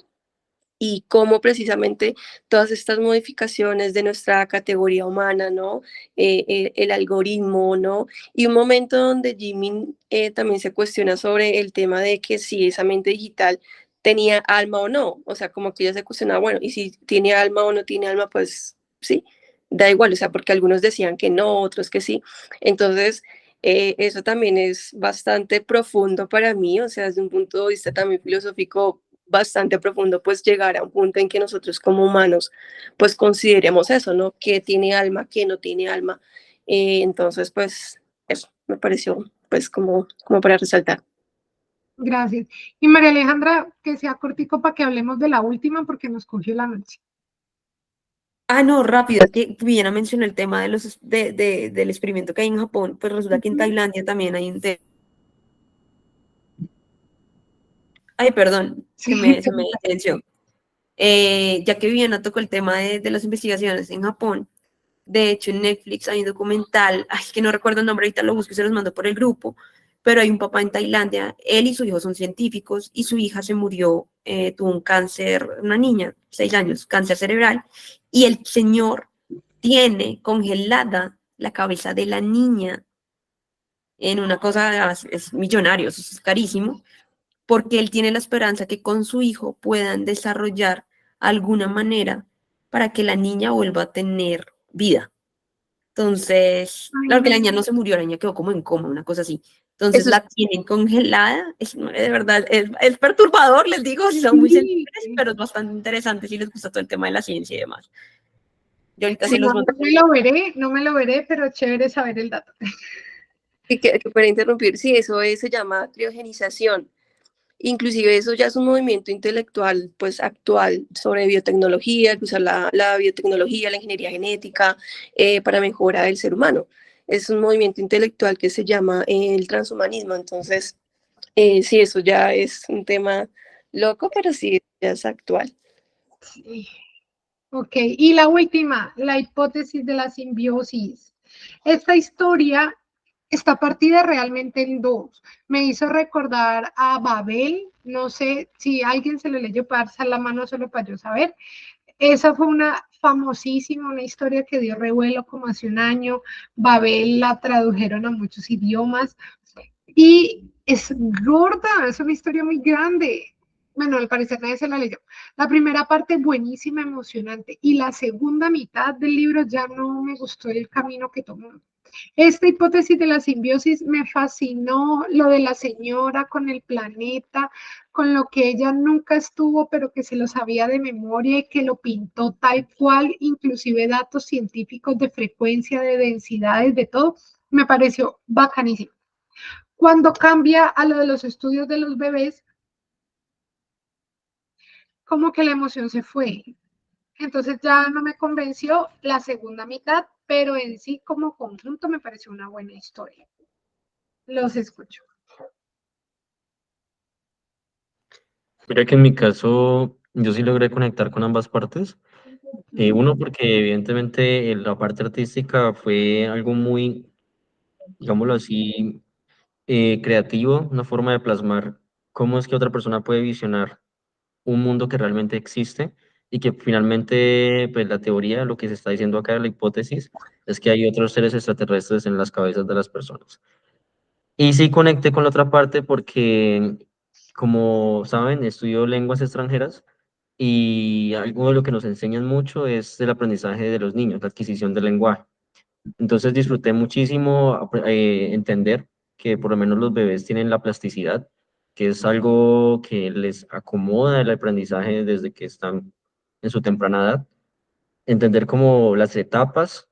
D: y cómo precisamente todas estas modificaciones de nuestra categoría humana, ¿no? El algoritmo, ¿no? Y un momento donde Jimmy también se cuestiona sobre el tema de que si esa mente digital tenía alma o no, o sea, como que ella se cuestiona, bueno, y si tiene alma o no tiene alma, pues sí, da igual, o sea, porque algunos decían que no, otros que sí. Entonces, eso también es bastante profundo para mí, o sea, desde un punto de vista también filosófico bastante profundo, pues llegar a un punto en que nosotros como humanos, pues consideremos eso, ¿no? ¿Qué tiene alma, qué no tiene alma? Entonces, pues eso me pareció, pues como para resaltar.
A: Gracias. Y María Alejandra, que sea cortico para que hablemos de la última porque nos cogió la noche.
B: Ah, no, rápido, es que Viviana mencionó el tema del experimento que hay en Japón, pues resulta que en Tailandia también hay un tema. Ay, perdón,
A: Sí,
B: se me silenció. Ya que Viviana tocó el tema de las investigaciones en Japón, de hecho en Netflix hay un documental, ay, que no recuerdo el nombre, ahorita lo busco y se los mando por el grupo, pero hay un papá en Tailandia, él y su hijo son científicos y su hija se murió, tuvo un cáncer, una niña, 6 años, cáncer cerebral, y el señor tiene congelada la cabeza de la niña en una cosa, es millonario, eso es carísimo, porque él tiene la esperanza que con su hijo puedan desarrollar alguna manera para que la niña vuelva a tener vida. Entonces,
A: Ay,
B: claro que la
A: no.
B: niña no se murió, la niña quedó como en coma, una cosa así. Entonces
D: Eso es
B: la tienen congelada, de verdad, es perturbador, les digo, si son muy
A: Sí.
B: sensibles, pero es bastante interesante si les gusta todo el tema de la ciencia y demás. Yo ahorita sí
A: Bueno,
B: los mando.
A: no me lo veré, pero chévere saber el dato.
D: que para interrumpir, sí, se llama criogenización. Inclusive eso ya es un movimiento intelectual pues actual sobre biotecnología, que usa la biotecnología, la ingeniería genética para mejora del ser humano. Es un movimiento intelectual que se llama el transhumanismo. Entonces, sí, eso ya es un tema loco, pero sí, ya es actual.
A: Sí. Ok, y la última, la hipótesis de la simbiosis. Esta historia está partida realmente en dos. Me hizo recordar a Babel, no sé si alguien se lo leyó, para alzar la mano solo para yo saber. Esa fue una famosísima, una historia que dio revuelo como hace un año. Babel la tradujeron a muchos idiomas y es gorda, es una historia muy grande. Bueno, al parecer nadie se la leyó. La primera parte buenísima, emocionante, y la segunda mitad del libro ya no me gustó el camino que tomó. Esta hipótesis de la simbiosis me fascinó, lo de la señora con el planeta, con lo que ella nunca estuvo, pero que se lo sabía de memoria y que lo pintó tal cual, inclusive datos científicos de frecuencia, de densidades, de todo, me pareció bacanísimo. Cuando cambia a lo de los estudios de los bebés, como que la emoción se fue. Entonces ya no me convenció la segunda mitad, pero en sí como conjunto me pareció una buena historia. Los escucho.
E: Mira que en mi caso yo sí logré conectar con ambas partes. Uno, porque evidentemente la parte artística fue algo muy, digámoslo así, creativo, una forma de plasmar cómo es que otra persona puede visionar un mundo que realmente existe y que finalmente, pues la teoría, lo que se está diciendo acá, la hipótesis, es que hay otros seres extraterrestres en las cabezas de las personas. Y sí conecté con la otra parte porque, como saben, estudio lenguas extranjeras y algo de lo que nos enseñan mucho es el aprendizaje de los niños, la adquisición del lenguaje. Entonces disfruté muchísimo entender que por lo menos los bebés tienen la plasticidad, que es algo que les acomoda el aprendizaje desde que están en su temprana edad. Entender como las etapas,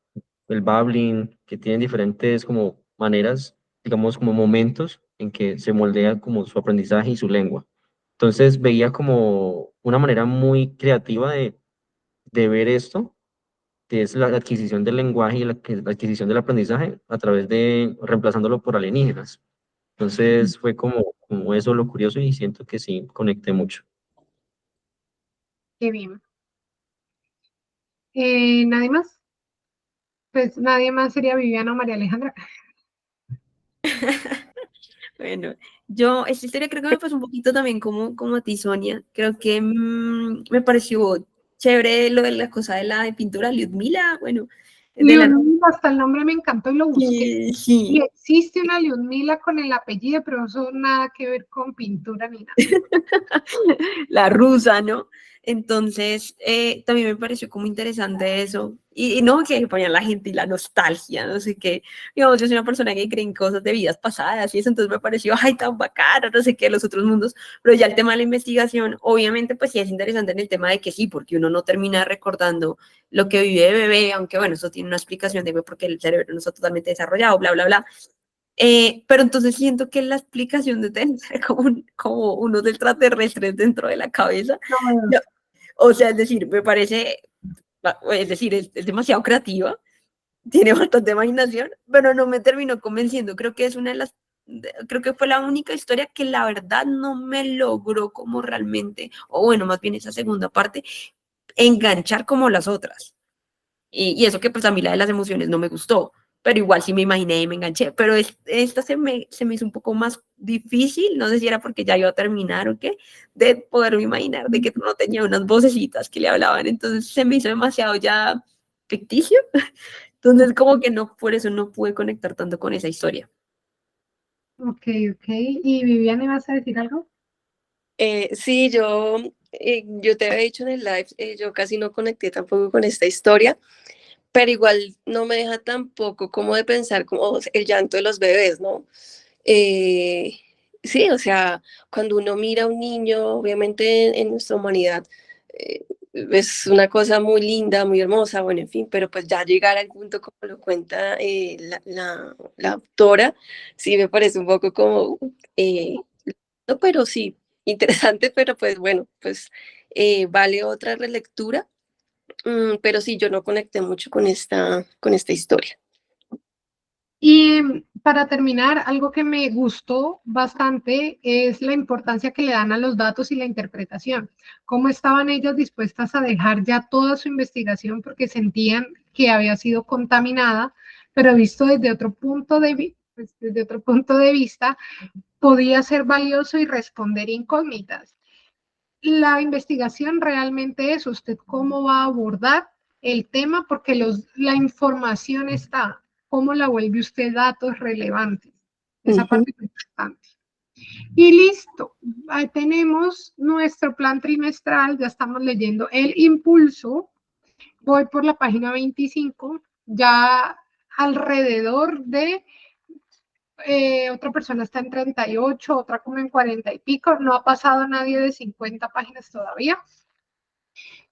E: el babbling, que tienen diferentes como maneras, digamos como momentos en que se moldea como su aprendizaje y su lengua. Entonces veía como una manera muy creativa de ver esto, que es la adquisición del lenguaje y la adquisición del aprendizaje a través de reemplazándolo por alienígenas. Entonces fue como eso lo curioso y siento que sí conecté mucho.
A: Qué bien. ¿Nadie más? Pues nadie más sería Viviana o María Alejandra.
B: Bueno, yo, esta historia creo que me pasó un poquito también como a ti, Sonia. Creo que me pareció chévere lo de la cosa de la pintura, Lyudmila, bueno, de la...
A: Liudmila, hasta el nombre me encantó y lo busqué.
B: Sí,
A: Y
B: sí.
A: existe una Liudmila con el apellido, pero eso nada que ver con pintura ni nada.
B: La rusa, ¿no? Entonces, también me pareció como interesante eso. Y no, que ponían la gente y la nostalgia, no sé qué. Digamos, yo soy una persona que cree en cosas de vidas pasadas y eso, entonces me pareció, ay, tan bacano, no sé qué, los otros mundos. Pero ya el tema de la investigación, obviamente, pues sí es interesante en el tema de que sí, porque uno no termina recordando lo que vive de bebé, aunque bueno, eso tiene una explicación de por qué el cerebro no está totalmente desarrollado, bla, bla, bla. Pero entonces siento que la explicación de tener como unos extraterrestres dentro de la cabeza,
A: No,
B: yo- o sea, es decir, me parece, es decir, es demasiado creativa, tiene bastante imaginación, pero no me terminó convenciendo. Creo que es una de las, creo que fue la única historia que la verdad no me logró como realmente, o bueno, más bien esa segunda parte, enganchar como las otras. Y eso que pues a mí la de las emociones no me gustó, pero igual sí me imaginé y me enganché. Pero esta se me hizo un poco más difícil, no sé si era porque ya iba a terminar o qué, de poderme imaginar de que no tenía unas vocecitas que le hablaban, entonces se me hizo demasiado ya ficticio. Entonces como que no, por eso no pude conectar tanto con esa historia.
A: ok, ok. ¿Y Viviana ibas a decir algo?
D: Sí, yo te había dicho en el live, yo casi no conecté tampoco con esta historia, pero igual no me deja tampoco como de pensar como el llanto de los bebés, ¿no? Eh, sí, o sea, cuando uno mira a un niño, obviamente en nuestra humanidad, es una cosa muy linda, muy hermosa, bueno, en fin, pero pues ya llegar al punto como lo cuenta la autora, sí me parece un poco como, no, pero sí, interesante, pero pues bueno, pues vale otra relectura. Pero sí, yo no conecté mucho con esta historia.
A: Y para terminar, algo que me gustó bastante es la importancia que le dan a los datos y la interpretación. Cómo estaban ellas dispuestas a dejar ya toda su investigación porque sentían que había sido contaminada, pero visto desde otro punto desde otro punto de vista, podía ser valioso y responder incógnitas. La investigación realmente es usted cómo va a abordar el tema, porque la información está, cómo la vuelve usted datos relevantes. Esa
D: Ujú.
A: parte es importante. Y listo, ahí tenemos nuestro plan trimestral, ya estamos leyendo el impulso. Voy por la página 25, ya alrededor de otra persona está en 38, otra como en 40 y pico, no ha pasado nadie de 50 páginas todavía.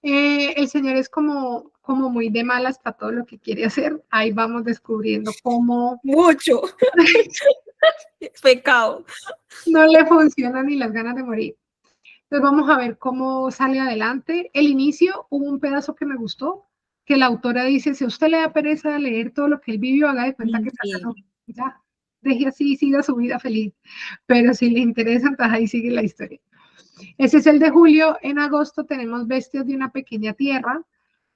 A: El señor es como muy de malas para todo lo que quiere hacer. Ahí vamos descubriendo cómo
B: Mucho. Pecado.
A: no le funcionan ni las ganas de morir. Entonces vamos a ver cómo sale adelante. El inicio, hubo un pedazo que me gustó, que la autora dice, si a usted le da pereza leer todo lo que él vivió, haga de cuenta que fracasó.
B: Sí.
A: Ya, deje así y siga su vida feliz. Pero si le interesa, entonces ahí sigue la historia. Ese es el de julio. En agosto tenemos Bestias de una pequeña tierra,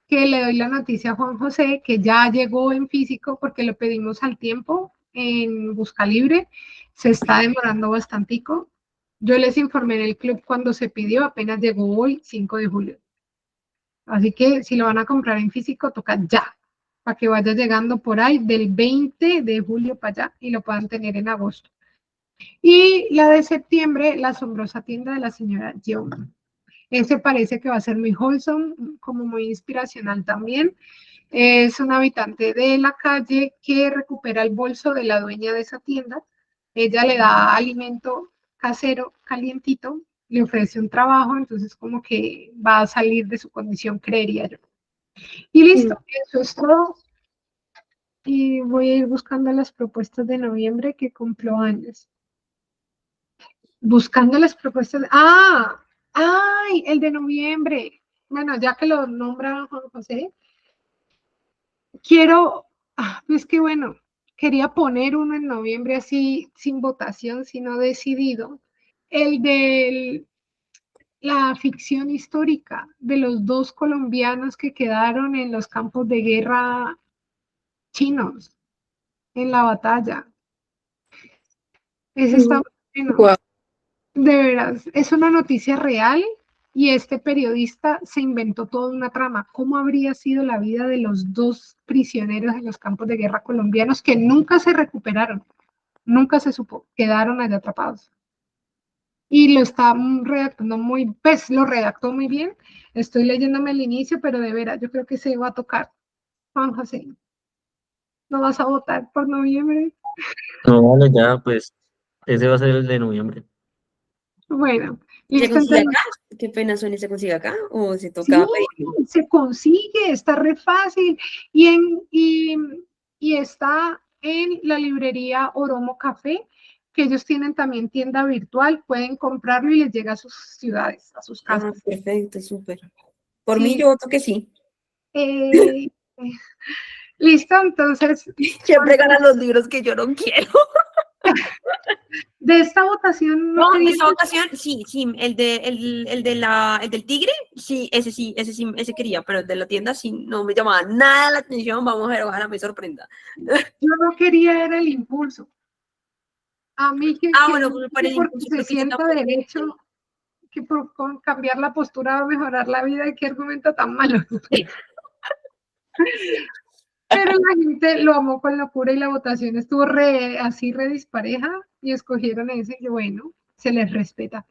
A: que le doy la noticia a Juan José, que ya llegó en físico porque lo pedimos al tiempo en Busca Libre. Se está demorando bastantico. Yo les informé en el club cuando se pidió, apenas llegó hoy, 5 de julio. Así que si lo van a comprar en físico, toca ya, para que vaya llegando por ahí del 20 de julio para allá y lo puedan tener en agosto. Y la de septiembre, La asombrosa tienda de la señora Young. Ese parece que va a ser muy wholesome, como muy inspiracional también. Es un habitante de la calle que recupera el bolso de la dueña de esa tienda. Ella le da alimento casero, calientito, le ofrece un trabajo, entonces como que va a salir de su condición, creería yo. Y listo, eso es todo. Y voy a ir buscando las propuestas de noviembre que cumplo años. Buscando las propuestas. ¡Ah! ¡Ay! El de noviembre. Bueno, ya que lo nombra Juan José, quiero. Es que bueno, quería poner uno en noviembre así, sin votación, sino decidido. El de la ficción histórica de los dos colombianos que quedaron en los campos de guerra chinos, en la batalla. Ese está bueno.
D: Wow.
A: De veras, es una noticia real y este periodista se inventó toda una trama. ¿Cómo habría sido la vida de los dos prisioneros en los campos de guerra colombianos que nunca se recuperaron? Nunca se supo, quedaron allá atrapados. Y lo está redactando pues lo redactó muy bien. Estoy leyéndome el inicio, pero de veras, yo creo que se va a tocar. Juan José, ¿no vas a votar por noviembre?
E: No, vale, ya, pues ese va a ser el de noviembre.
A: Bueno,
B: ¿Se
A: listo,
B: consigue
A: entonces.
B: acá? ¿Qué pena son y se consigue acá? ¿O se
A: Sí,
B: toca pedirlo?
A: se consigue, está re fácil. Y está en la librería Oromo Café, que ellos tienen también tienda virtual, pueden comprarlo y les llega a sus ciudades, a sus
B: Ah,
A: casas.
B: perfecto, súper. Por mí
A: Sí,
B: yo voto que sí.
A: eh, listo, entonces,
B: Siempre ganan los libros que yo no quiero.
A: de esta votación
B: No,
A: no
B: de
A: quería.
B: esta ocasión, sí, sí, el del tigre, sí, ese quería, pero el de la tienda sí, no me llamaba nada la atención, vamos a ver, ojalá me sorprenda.
A: Yo no quería era el impulso. A mí
B: Ah,
A: que
B: bueno, pues para el
A: porque
B: impulso
A: se
B: creo que yo
A: sienta
B: tampoco.
A: derecho, que con cambiar la postura va a mejorar la vida, qué argumento tan malo. Pero la gente lo amó con locura y la votación estuvo así re dispareja y escogieron ese y bueno, se les respeta.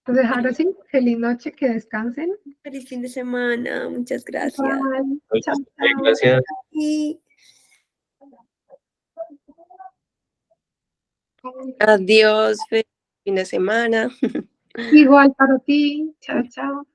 A: Entonces, ahora sí, feliz noche, que descansen.
B: Feliz fin de semana, muchas gracias.
A: Bye. Chao, chao.
E: Gracias.
B: Y
D: Adiós, feliz fin de semana.
A: Igual para ti. Chao, chao.